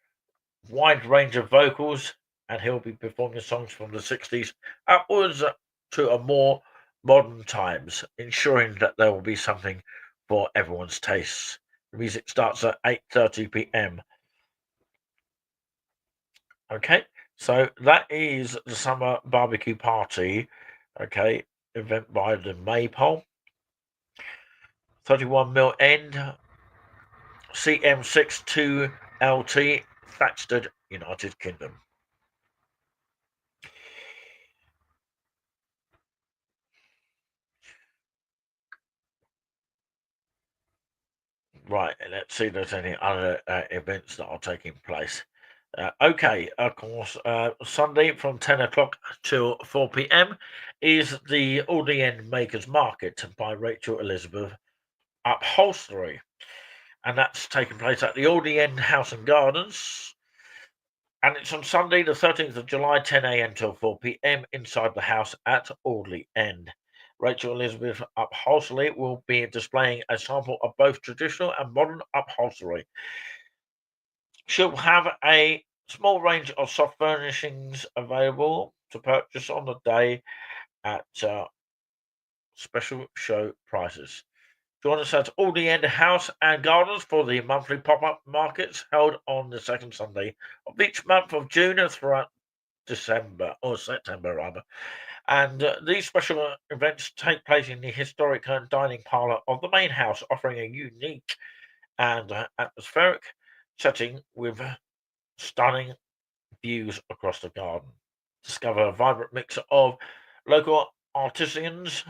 wide range of vocals, and he'll be performing songs from the 60s upwards to a more modern times, ensuring that there will be something for everyone's tastes. The music starts at 8:30 p.m. Okay, so that is the summer barbecue party. Okay, event by the Maypole. 31 mil end, CM62LT, Thaxted, United Kingdom. Right, let's see if there's any other events that are taking place. Okay, of course, Sunday from 10 o'clock till 4 p.m. is the Audley End Makers Market by Rachel Elizabeth Upholstery. And that's taking place at the Audley End House and Gardens. And it's on Sunday, the 13th of July, 10 a.m. till 4 p.m. inside the house at Audley End. Rachel Elizabeth Upholstery will be displaying a sample of both traditional and modern upholstery. She'll have a small range of soft furnishings available to purchase on the day at special show prices. Join us at Audley End House and Gardens for the monthly pop-up markets held on the second Sunday of each month of June and throughout September rather. And these special events take place in the historic dining parlour of the main house, offering a unique and atmospheric setting with stunning views across the garden. Discover a vibrant mix of local artisans,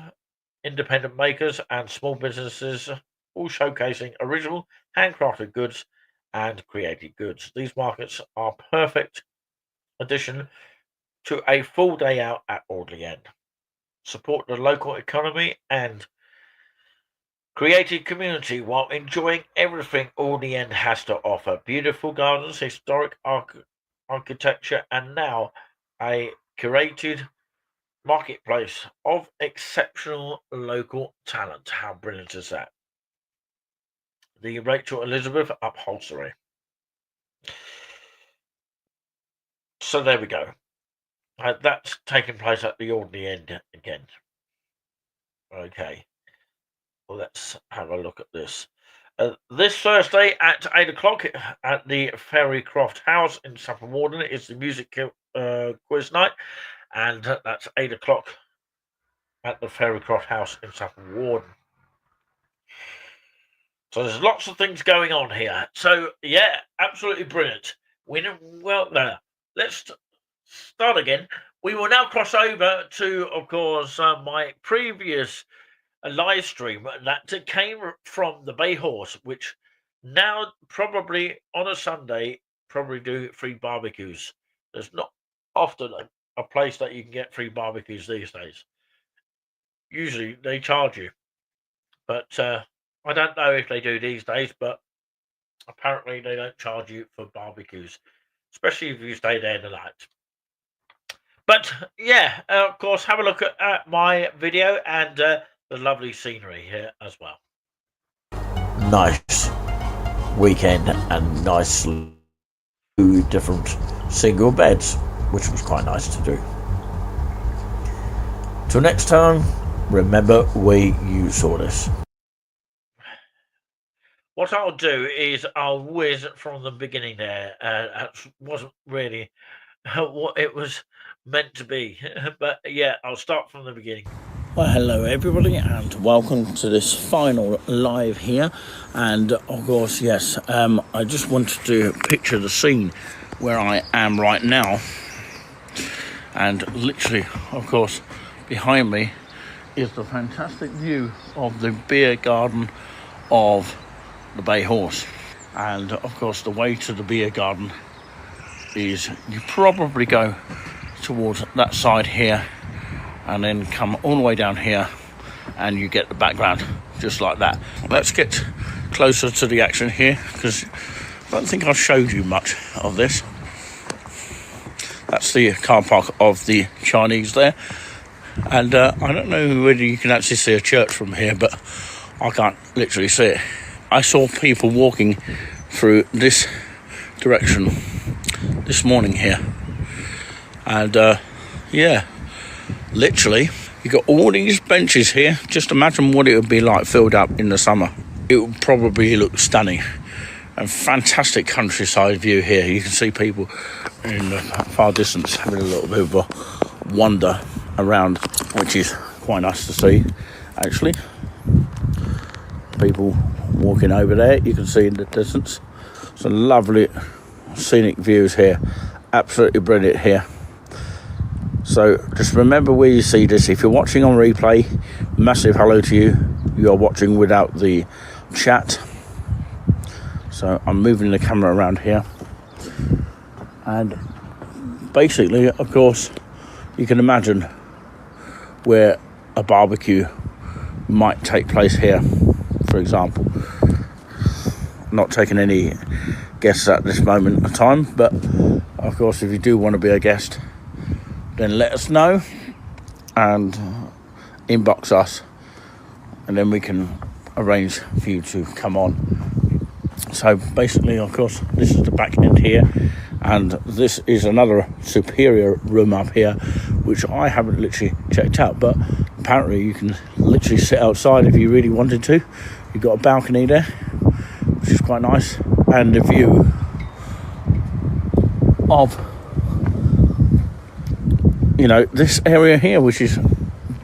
independent makers, and small businesses, all showcasing original handcrafted goods and created goods. These markets are perfect addition to a full day out at Audley End. Support the local economy and creative community while enjoying everything Audley End has to offer. Beautiful gardens, historic architecture, and now a curated marketplace of exceptional local talent. How brilliant is that? The Rachel Elizabeth Upholstery. So there we go. That's taking place at the Audley End again. Okay. Well, let's have a look at this. This Thursday at 8 o'clock at the Ferrycroft House in Saffron Walden is the music quiz night. And that's 8 o'clock at the Ferrycroft House in Saffron Walden. So there's lots of things going on here. So, yeah, absolutely brilliant. Well, let's start again. We will now cross over to, of course, my previous live stream that came from the Bay Horse, which now probably on a Sunday probably do free barbecues. There's not often a place that you can get free barbecues these days. Usually they charge you, but I don't know if they do these days, but apparently they don't charge you for barbecues, especially if you stay there the night. But yeah, of course, have a look at my video and the lovely scenery here as well. Nice weekend and nice 2 different single beds, which was quite nice to do. Till next time, remember where you saw this. What I'll do is I'll whiz from the beginning there. That wasn't really what it was meant to be. But yeah, I'll start from the beginning. Well, hello everybody and welcome to this final live here. And of course, yes, I just wanted to picture the scene where I am right now. And literally, of course, behind me is the fantastic view of the beer garden of the Bay Horse. And of course, the way to the beer garden is you probably go towards that side here and then come all the way down here and you get the background just like that. Let's get closer to the action here because I don't think I showed you much of this. That's the car park of the Chinese there. And I don't know whether you can actually see a church from here, but I can't literally see it. I saw people walking through this direction this morning here. And yeah, literally, you got all these benches here. Just imagine what it would be like filled up in the summer. It would probably look stunning. And fantastic countryside view here. You can see people in the far distance having a little bit of a wander around, which is quite nice to see, actually. People walking over there, you can see in the distance. Some lovely scenic views here. Absolutely brilliant here. So just remember where you see this. If you're watching on replay, massive hello to you. You are watching without the chat. So I'm moving the camera around here. And basically, of course, you can imagine where a barbecue might take place here, for example. Not taking any guests at this moment of time, but of course, if you do want to be a guest, then let us know and inbox us, and then we can arrange for you to come on. So basically, of course, this is the back end here, and this is another superior room up here, which I haven't literally checked out, but apparently you can literally sit outside if you really wanted to. You've got a balcony there, which is quite nice, and the view of you know, this area here, which is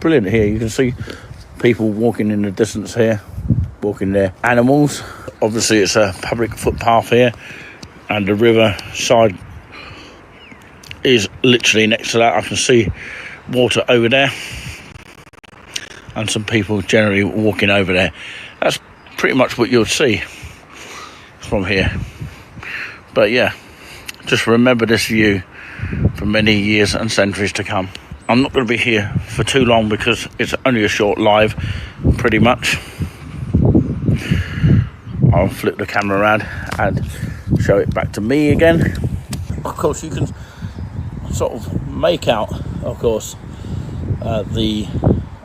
brilliant here. You can see people walking in the distance here, walking their animals. Obviously, it's a public footpath here, and the river side is literally next to that. I can see water over there, and some people generally walking over there. That's pretty much what you'll see from here. But yeah, just remember this view for many years and centuries to come. I'm not going to be here for too long because it's only a short live, pretty much. I'll flip the camera around and show it back to me again. Of course, you can sort of make out, of course, the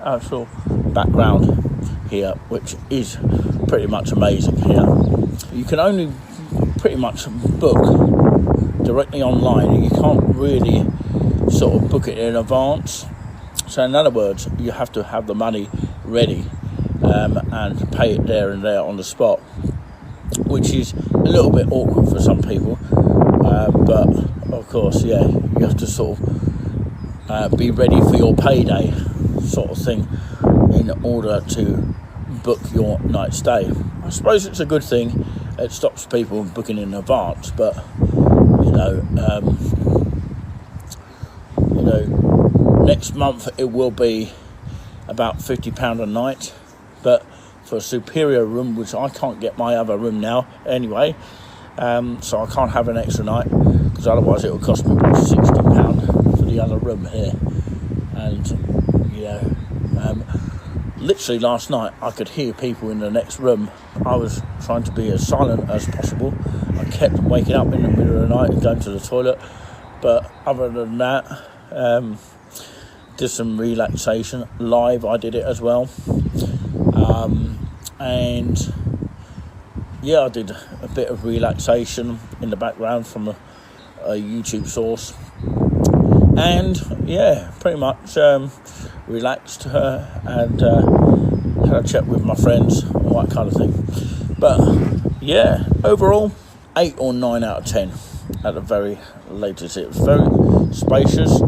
actual background here, which is pretty much amazing here. You can only pretty much book directly online. You can't really sort of book it in advance. So in other words, you have to have the money ready and pay it there and there on the spot, which is a little bit awkward for some people. But of course, yeah, you have to sort of be ready for your payday sort of thing in order to book your night stay. I suppose it's a good thing. It stops people booking in advance, but you know, next month it will be about £50 a night, but for a superior room, which I can't get my other room now anyway, so I can't have an extra night, because otherwise it will cost me about £60 for the other room here. And you know, literally last night I could hear people in the next room. I was trying to be as silent as possible. I kept waking up in the middle of the night and going to the toilet, but other than that, did some relaxation live. I did it as well, and yeah, I did a bit of relaxation in the background from a YouTube source, and yeah, pretty much relaxed and had a chat with my friends, all that kind of thing. But yeah, overall 8 or 9 out of 10 at the very latest. It was very spacious.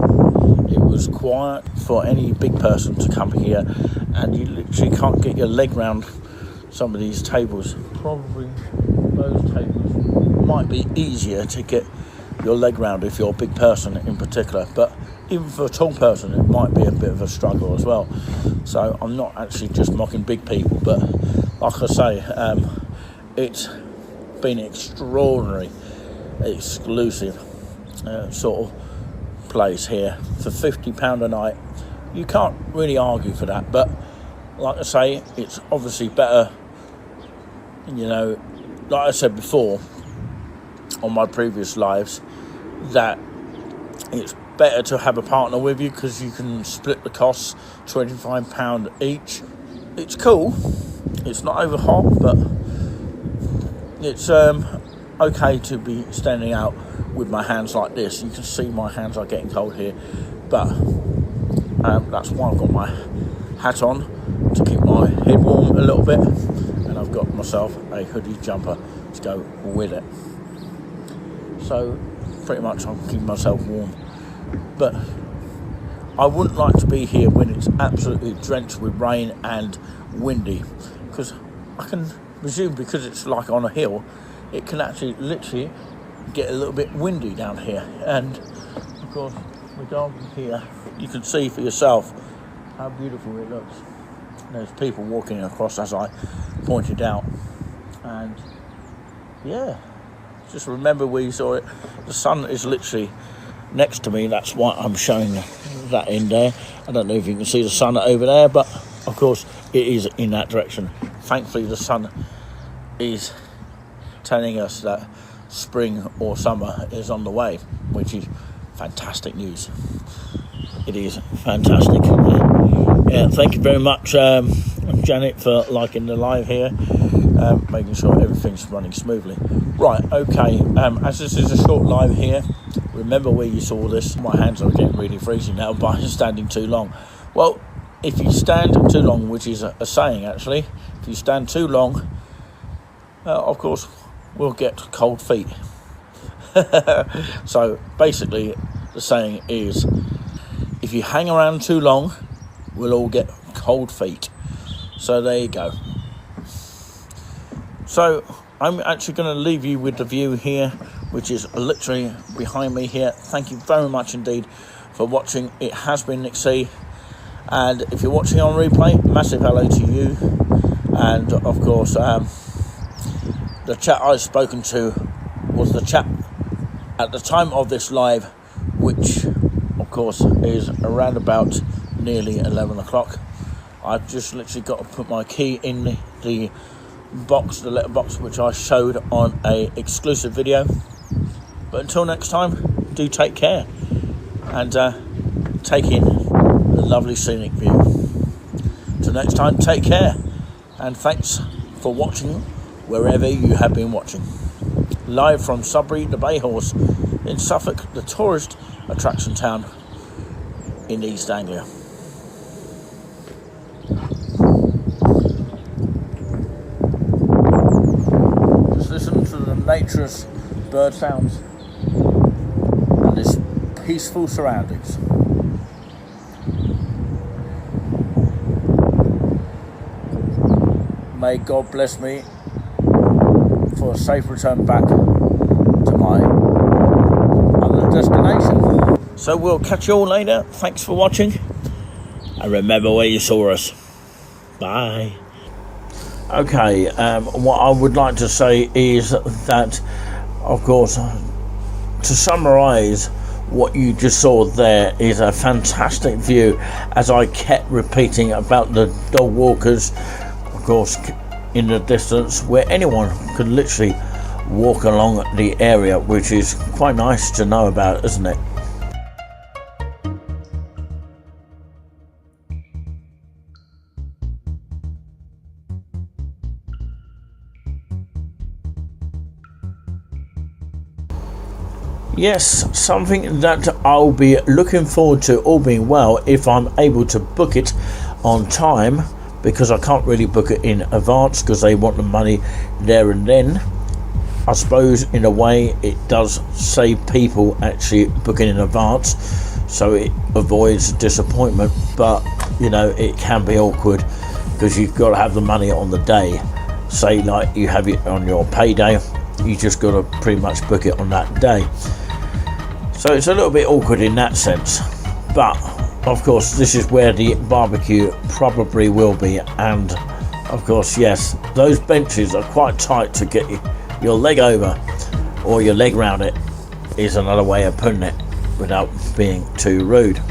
It was quiet for any big person to come here, and you literally can't get your leg round some of these tables. Probably those tables might be easier to get your leg round if you're a big person in particular, but even for a tall person it might be a bit of a struggle as well. So I'm not actually just mocking big people, but like I say, it's been extraordinary, exclusive sort of place here for £50 a night. You can't really argue for that, but like I say, it's obviously better, you know, like I said before on my previous lives, that it's better to have a partner with you because you can split the costs, £25 each. It's cool, it's not over hot, but it's okay to be standing out with my hands like this. You can see my hands are getting cold here, but that's why I've got my hat on to keep my head warm a little bit, and I've got myself a hoodie jumper to go with it. So pretty much I'm keeping myself warm, but I wouldn't like to be here when it's absolutely drenched with rain and windy, because I can presume, because it's like on a hill, it can actually literally get a little bit windy down here. And of course, the garden here, you can see for yourself how beautiful it looks. There's people walking across, as I pointed out, and yeah, just remember where you saw it. The sun is literally next to me, that's why I'm showing that in there. I don't know if you can see the sun over there, but of course it is in that direction. Thankfully the sun is telling us that spring or summer is on the way, which is fantastic news. It is fantastic. Yeah, thank you very much, Janet, for liking the live here, making sure everything's running smoothly. Right, okay, as this is a short live here, remember where you saw this. My hands are getting really freezing now by standing too long. Well, if you stand too long, which is a saying actually, if you stand too long, of course, we'll get cold feet. So basically, the saying is, if you hang around too long, we'll all get cold feet. So there you go. So I'm actually going to leave you with the view here, which is literally behind me here. Thank you very much indeed for watching. It has been Nick C. And if you're watching on replay, massive hello to you. And of course, the chat I've spoken to was the chat at the time of this live, which of course is around about nearly 11 o'clock. I've just literally got to put my key in the box, the letterbox, which I showed on a exclusive video. But until next time, do take care and take in the lovely scenic view. Till next time, take care, and thanks for watching wherever you have been watching. Live from Sudbury, the Bay Horse in Suffolk, the tourist attraction town in East Anglia. Just listen to the nature's bird sounds and this peaceful surroundings. May God bless me for a safe return back to my other destination. So we'll catch you all later. Thanks for watching. And remember where you saw us. Bye. Okay, what I would like to say is that, of course, to summarise what you just saw there is a fantastic view, as I kept repeating about the dog walkers, of course, in the distance, where anyone could literally walk along the area, which is quite nice to know about, isn't it? Yes, something that I'll be looking forward to, all being well, if I'm able to book it on time, because I can't really book it in advance because they want the money there and then. I suppose in a way it does save people actually booking in advance, so it avoids disappointment, but you know, it can be awkward because you've got to have the money on the day. Say like you have it on your payday, you just got to pretty much book it on that day. So it's a little bit awkward in that sense, but of course this is where the barbecue probably will be, and of course, yes, those benches are quite tight to get your leg over, or your leg round it is another way of putting it without being too rude.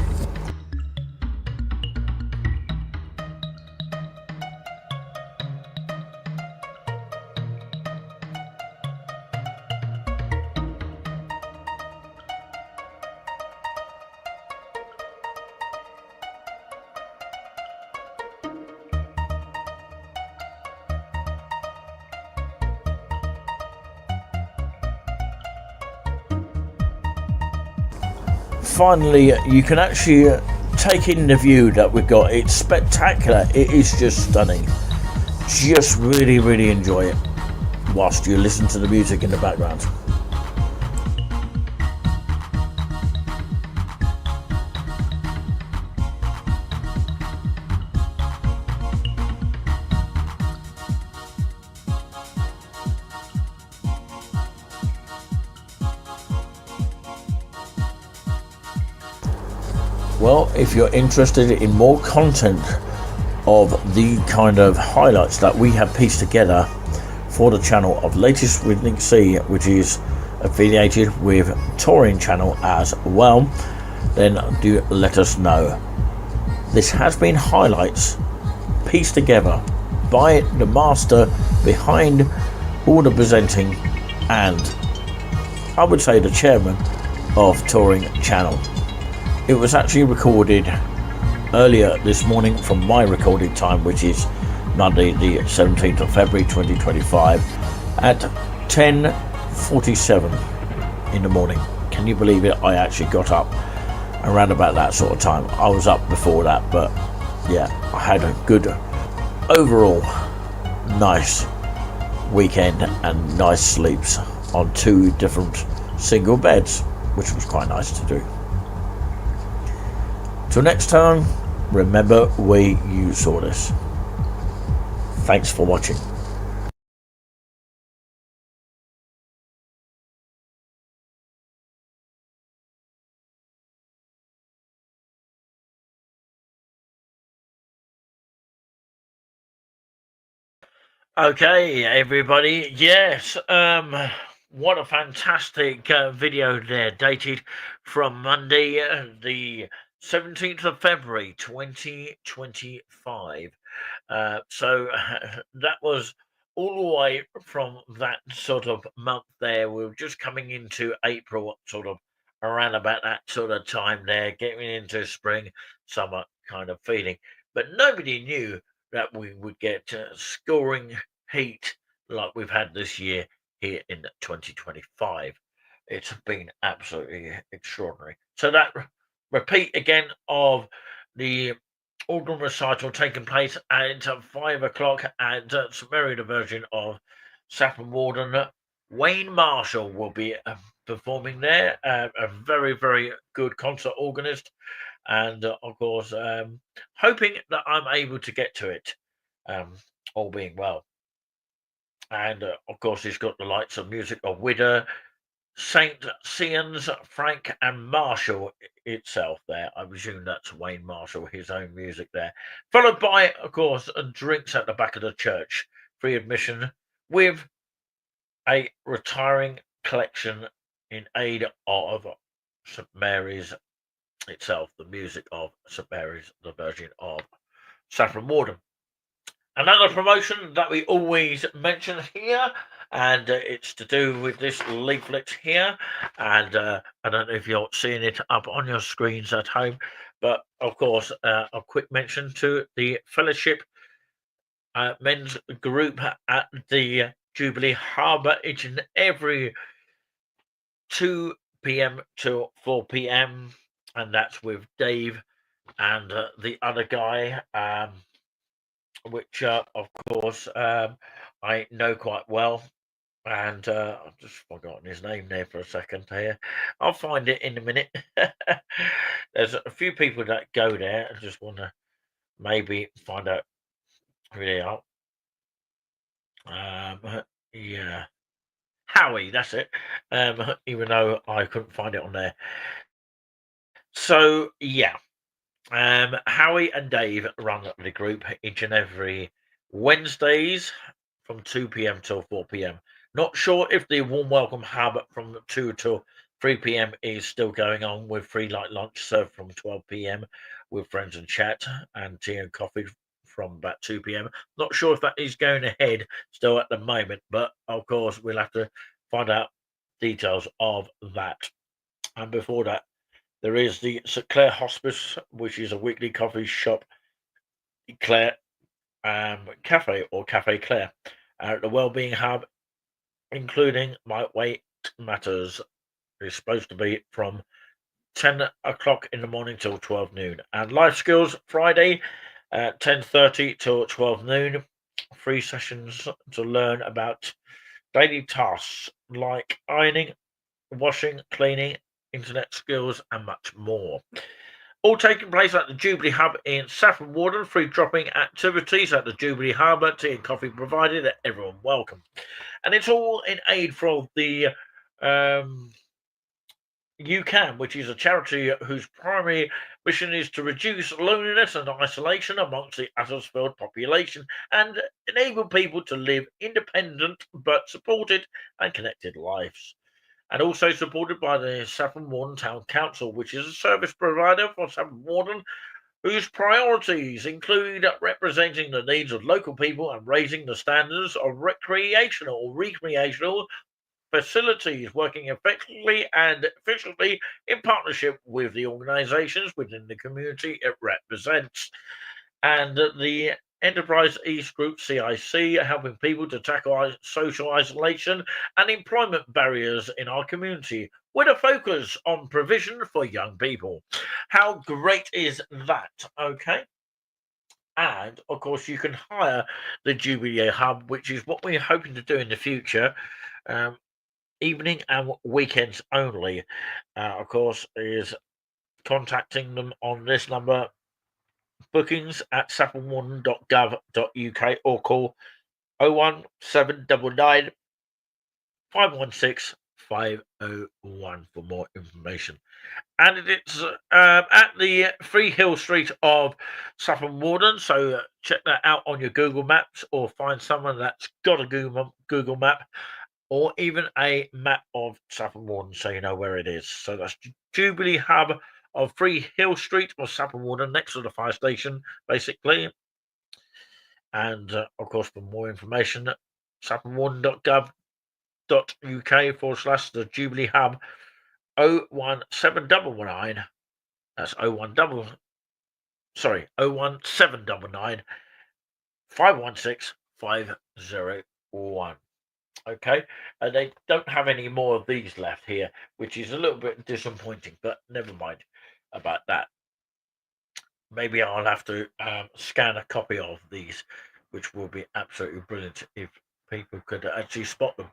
Finally, you can actually take in the view that we've got. It's spectacular. It is just stunning. Just really enjoy it whilst you listen to the music in the background. Well, if you're interested in more content of the kind of highlights that we have pieced together for the channel of Latest with Nick C, which is affiliated with Touring Channel as well, then do let us know. This has been highlights pieced together by the master behind all the presenting, and I would say the chairman of Touring Channel. It was actually recorded earlier this morning from my recording time, which is Monday the 17th of February 2025 at 10:47 in the morning. Can you believe it? I actually got up around about that sort of time. I was up before that, but yeah, I had a good overall nice weekend and nice sleeps on 2 different single beds, which was quite nice to do. Till next time, remember where you saw this. Thanks for watching. Okay, everybody. Yes, what a fantastic video there, dated from Monday, the 17th of February, 2025. So that was all the way from that sort of month there. We were just coming into April, sort of around about that sort of time there, getting into spring, summer kind of feeling. But nobody knew that we would get scoring heat like we've had this year here in 2025. It's been absolutely extraordinary. So that repeat again of the organ recital taking place at 5 o'clock at St Mary the Virgin of Saffron Walden. Wayne Marshall will be performing there, a very, very good concert organist. And of course, hoping that I'm able to get to it, all being well. And of course, he's got the lights of music of Widder, St. Cian's, Frank, and Marshall itself there. I presume that's Wayne Marshall, his own music there. Followed by, of course, drinks at the back of the church, free admission, with a retiring collection in aid of St. Mary's itself, the music of St. Mary's, the Virgin of Saffron Walden. Another promotion that we always mention here, and it's to do with this leaflet here. And I don't know if you're seeing it up on your screens at home, but of course, a quick mention to the Fellowship men's group at the Jubilee Harbour each and every 2 p.m. to 4 p.m. And that's with Dave and the other guy, which, of course, I know quite well. And I've just forgotten his name there for a second here. I'll find it in a minute. There's a few people that go there. I just want to maybe find out who they are. Yeah. Howie, that's it. Even though I couldn't find it on there. So, yeah. Howie and Dave run the group each and every Wednesdays from 2 p.m. till 4 p.m. Not sure if the warm welcome hub from 2 till 3 p.m. is still going on, with free light lunch served from 12 p.m. with friends and chat, and tea and coffee from about 2 p.m. Not sure if that is going ahead still at the moment, but of course we'll have to find out details of that. And before that, there is the St Clair Hospice, which is a weekly coffee shop, Claire Cafe or Cafe Claire, at the Wellbeing Hub, including My Weight Matters. It's supposed to be from 10 o'clock in the morning till 12 noon. And Life Skills Friday, 10:30 till 12 noon. Free sessions to learn about daily tasks like ironing, washing, cleaning, internet skills, and much more. All taking place at the Jubilee Hub in Saffron Walden. Free dropping activities at the Jubilee Harbour. Tea and coffee provided. Everyone welcome. And it's all in aid for the UCAN, which is a charity whose primary mission is to reduce loneliness and isolation amongst the Huddersfield population and enable people to live independent but supported and connected lives. And also supported by the Saffron Walden Town Council, which is a service provider for Saffron Walden, whose priorities include representing the needs of local people and raising the standards of recreational facilities, working effectively and efficiently in partnership with the organisations within the community it represents. And the Enterprise East Group CIC, helping people to tackle social isolation and employment barriers in our community, with a focus on provision for young people. How great is that? Okay. And of course, you can hire the Jubilee Hub, which is what we're hoping to do in the future. Evening and weekends only, of course, is contacting them on this number, bookings@saffronwarden.gov.uk, or call 01799 516 501 for more information. And it's at the Freehill Street of Saffron Walden, so check that out on your Google Maps, or find someone that's got a Google map, or even a map of Saffron Walden, so you know where it is. So that's Jubilee Hub of Freehill Street or Saffron Walden, next to the fire station, basically. And of course, for more information, saffronwarden.gov.uk / the Jubilee Hub 01799. That's 01799 516 501. Okay, and they don't have any more of these left here, which is a little bit disappointing, but never mind about that. Maybe I'll have to scan a copy of these, which will be absolutely brilliant if people could actually spot them.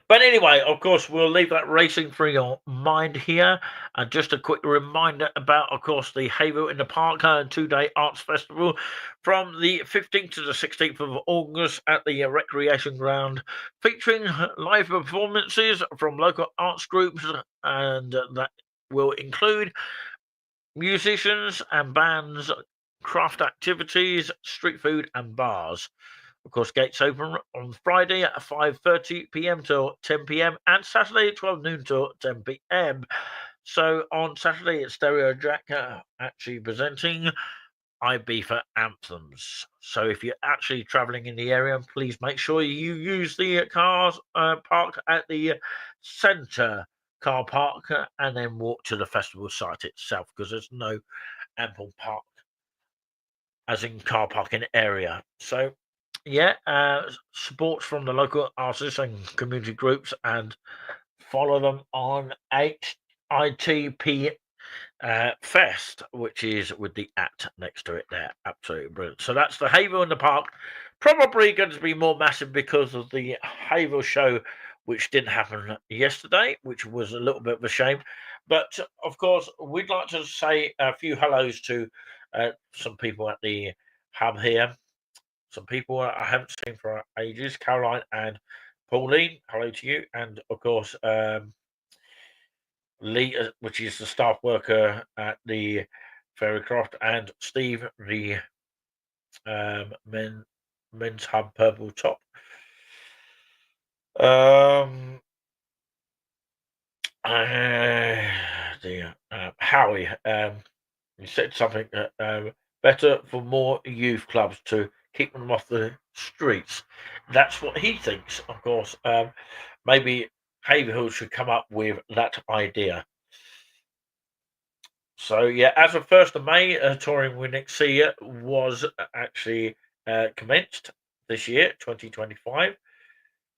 But anyway, of course, we'll leave that racing for your mind here. And just a quick reminder about, of course, the Hayville in the Park 2-day arts festival from the 15th to the 16th of August at the recreation ground, featuring live performances from local arts groups, and that will include musicians and bands, craft activities, street food and bars. Of course, gates open on Friday at 5:30 p.m. till 10 p.m. and Saturday at 12 noon till 10 p.m. So on Saturday, it's Stereo Jack actually presenting Ibiza Anthems. So if you're actually travelling in the area, please make sure you use the cars park at the centre car park and then walk to the festival site itself, because there's no ample park, as in car parking area. So yeah, support from the local artists and community groups, and follow them on ITP Fest, which is with the @ next to it there. Absolutely brilliant. So that's the Hayville in the Park. Probably going to be more massive because of the Hayville show, which didn't happen yesterday, which was a little bit of a shame. But of course, we'd like to say a few hellos to some people at the hub here. Some people I haven't seen for ages, Caroline and Pauline, hello to you. And of course, Lee, which is the staff worker at the Ferrycroft, and Steve, the men's hub purple top. Howie, you said something better for more youth clubs to keep them off the streets. That's what he thinks, of course. Maybe Haverhill should come up with that idea. So yeah, as of 1st of May, touring with Nick C was actually commenced this year, 2025.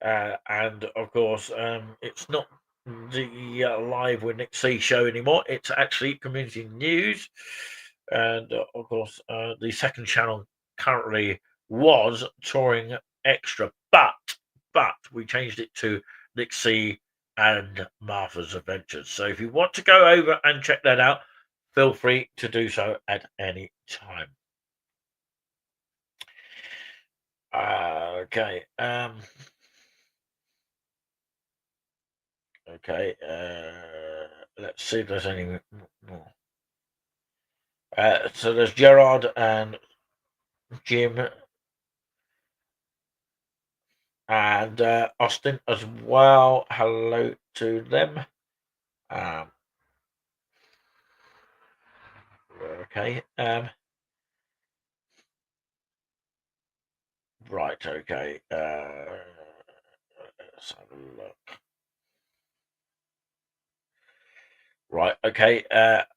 And of course, it's not the Live with Nick C show anymore. It's actually Community News. And of course, the second channel currently was Touring Extra, but we changed it to Nick C and Martha's Adventures. So if you want to go over and check that out, feel free to do so at any time. Okay. Okay. Let's see if there's any more. So there's Gerard and Jim and Austin as well. Hello to them. Okay. Right. Okay. Let's have a look. Right, okay.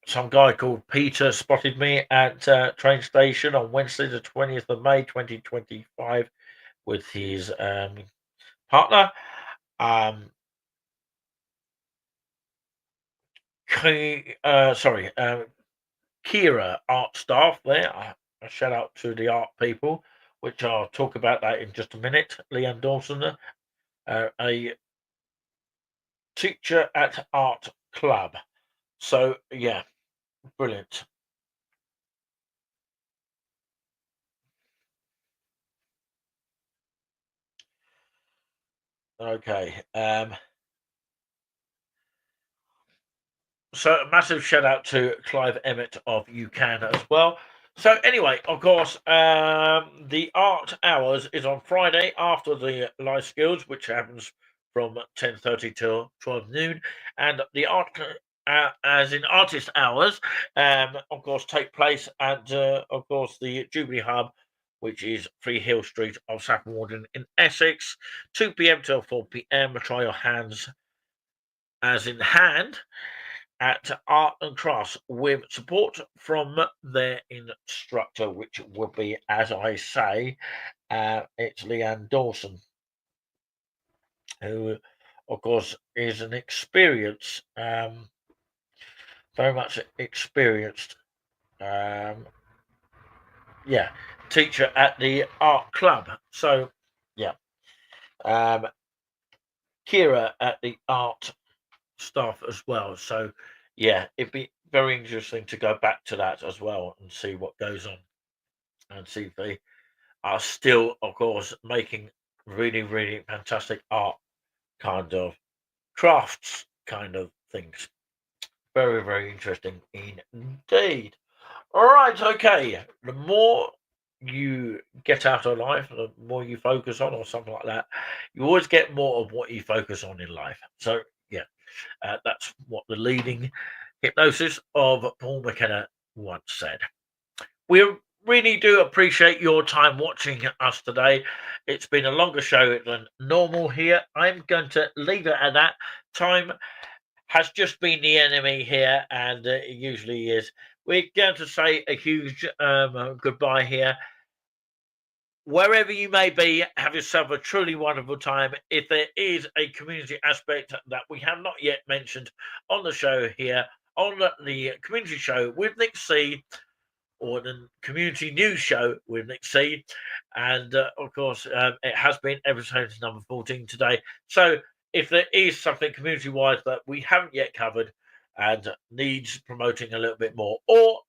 Some guy called Peter spotted me at train station on Wednesday, the 20th of May, 2025, with his partner. Kira art staff there. A shout out to the art people, which I'll talk about that in just a minute. Leanne Dawson, a teacher at Art Club. So yeah, brilliant. Okay. So a massive shout out to Clive Emmett of UCAN as well. So anyway, of course, the art hours is on Friday after the live skills, which happens from 10:30 till 12 noon, and the art, as in artist hours, of course, take place at, of course, the Jubilee Hub, which is Free Hill Street of Saffron Walden in Essex, 2 p.m. till 4 p.m. Try your hands, as in hand, at Art and Crafts with support from their instructor, which will be, as I say, it's Leanne Dawson, who, of course, is an experienced, very much experienced, teacher at the art club. So, Kira at the art staff as well. So it'd be very interesting to go back to that as well and see what goes on and see if they are still, of course, making really, really fantastic art kind of crafts kind of things. Very, very interesting indeed. All right, okay. The more you get out of life, the more you focus on, or something like that, you always get more of what you focus on in life. So that's what the leading hypnosis of Paul McKenna once said. We really do appreciate your time watching us today. It's been a longer show than normal here. I'm going to leave it at that. Time has just been the enemy here, and it usually is. We're going to say a huge goodbye here. Wherever you may be, have yourself a truly wonderful time. If there is a community aspect that we have not yet mentioned on the show here, on the community show with Nick C, or the community news show with Nick C, and of course, it has been episode number 14 today. So if there is something community-wise that we haven't yet covered and needs promoting a little bit more, or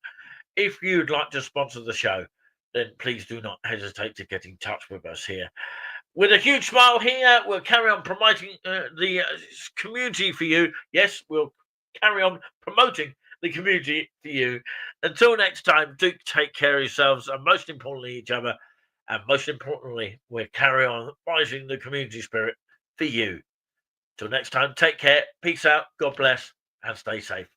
if you'd like to sponsor the show, then please do not hesitate to get in touch with us here. With a huge smile here, we'll carry on promoting the community for you. Yes, we'll carry on promoting the community for you. Until next time, do take care of yourselves, and most importantly, each other. And most importantly, we'll carry on rising the community spirit for you. Till next time, take care, peace out, God bless, and stay safe.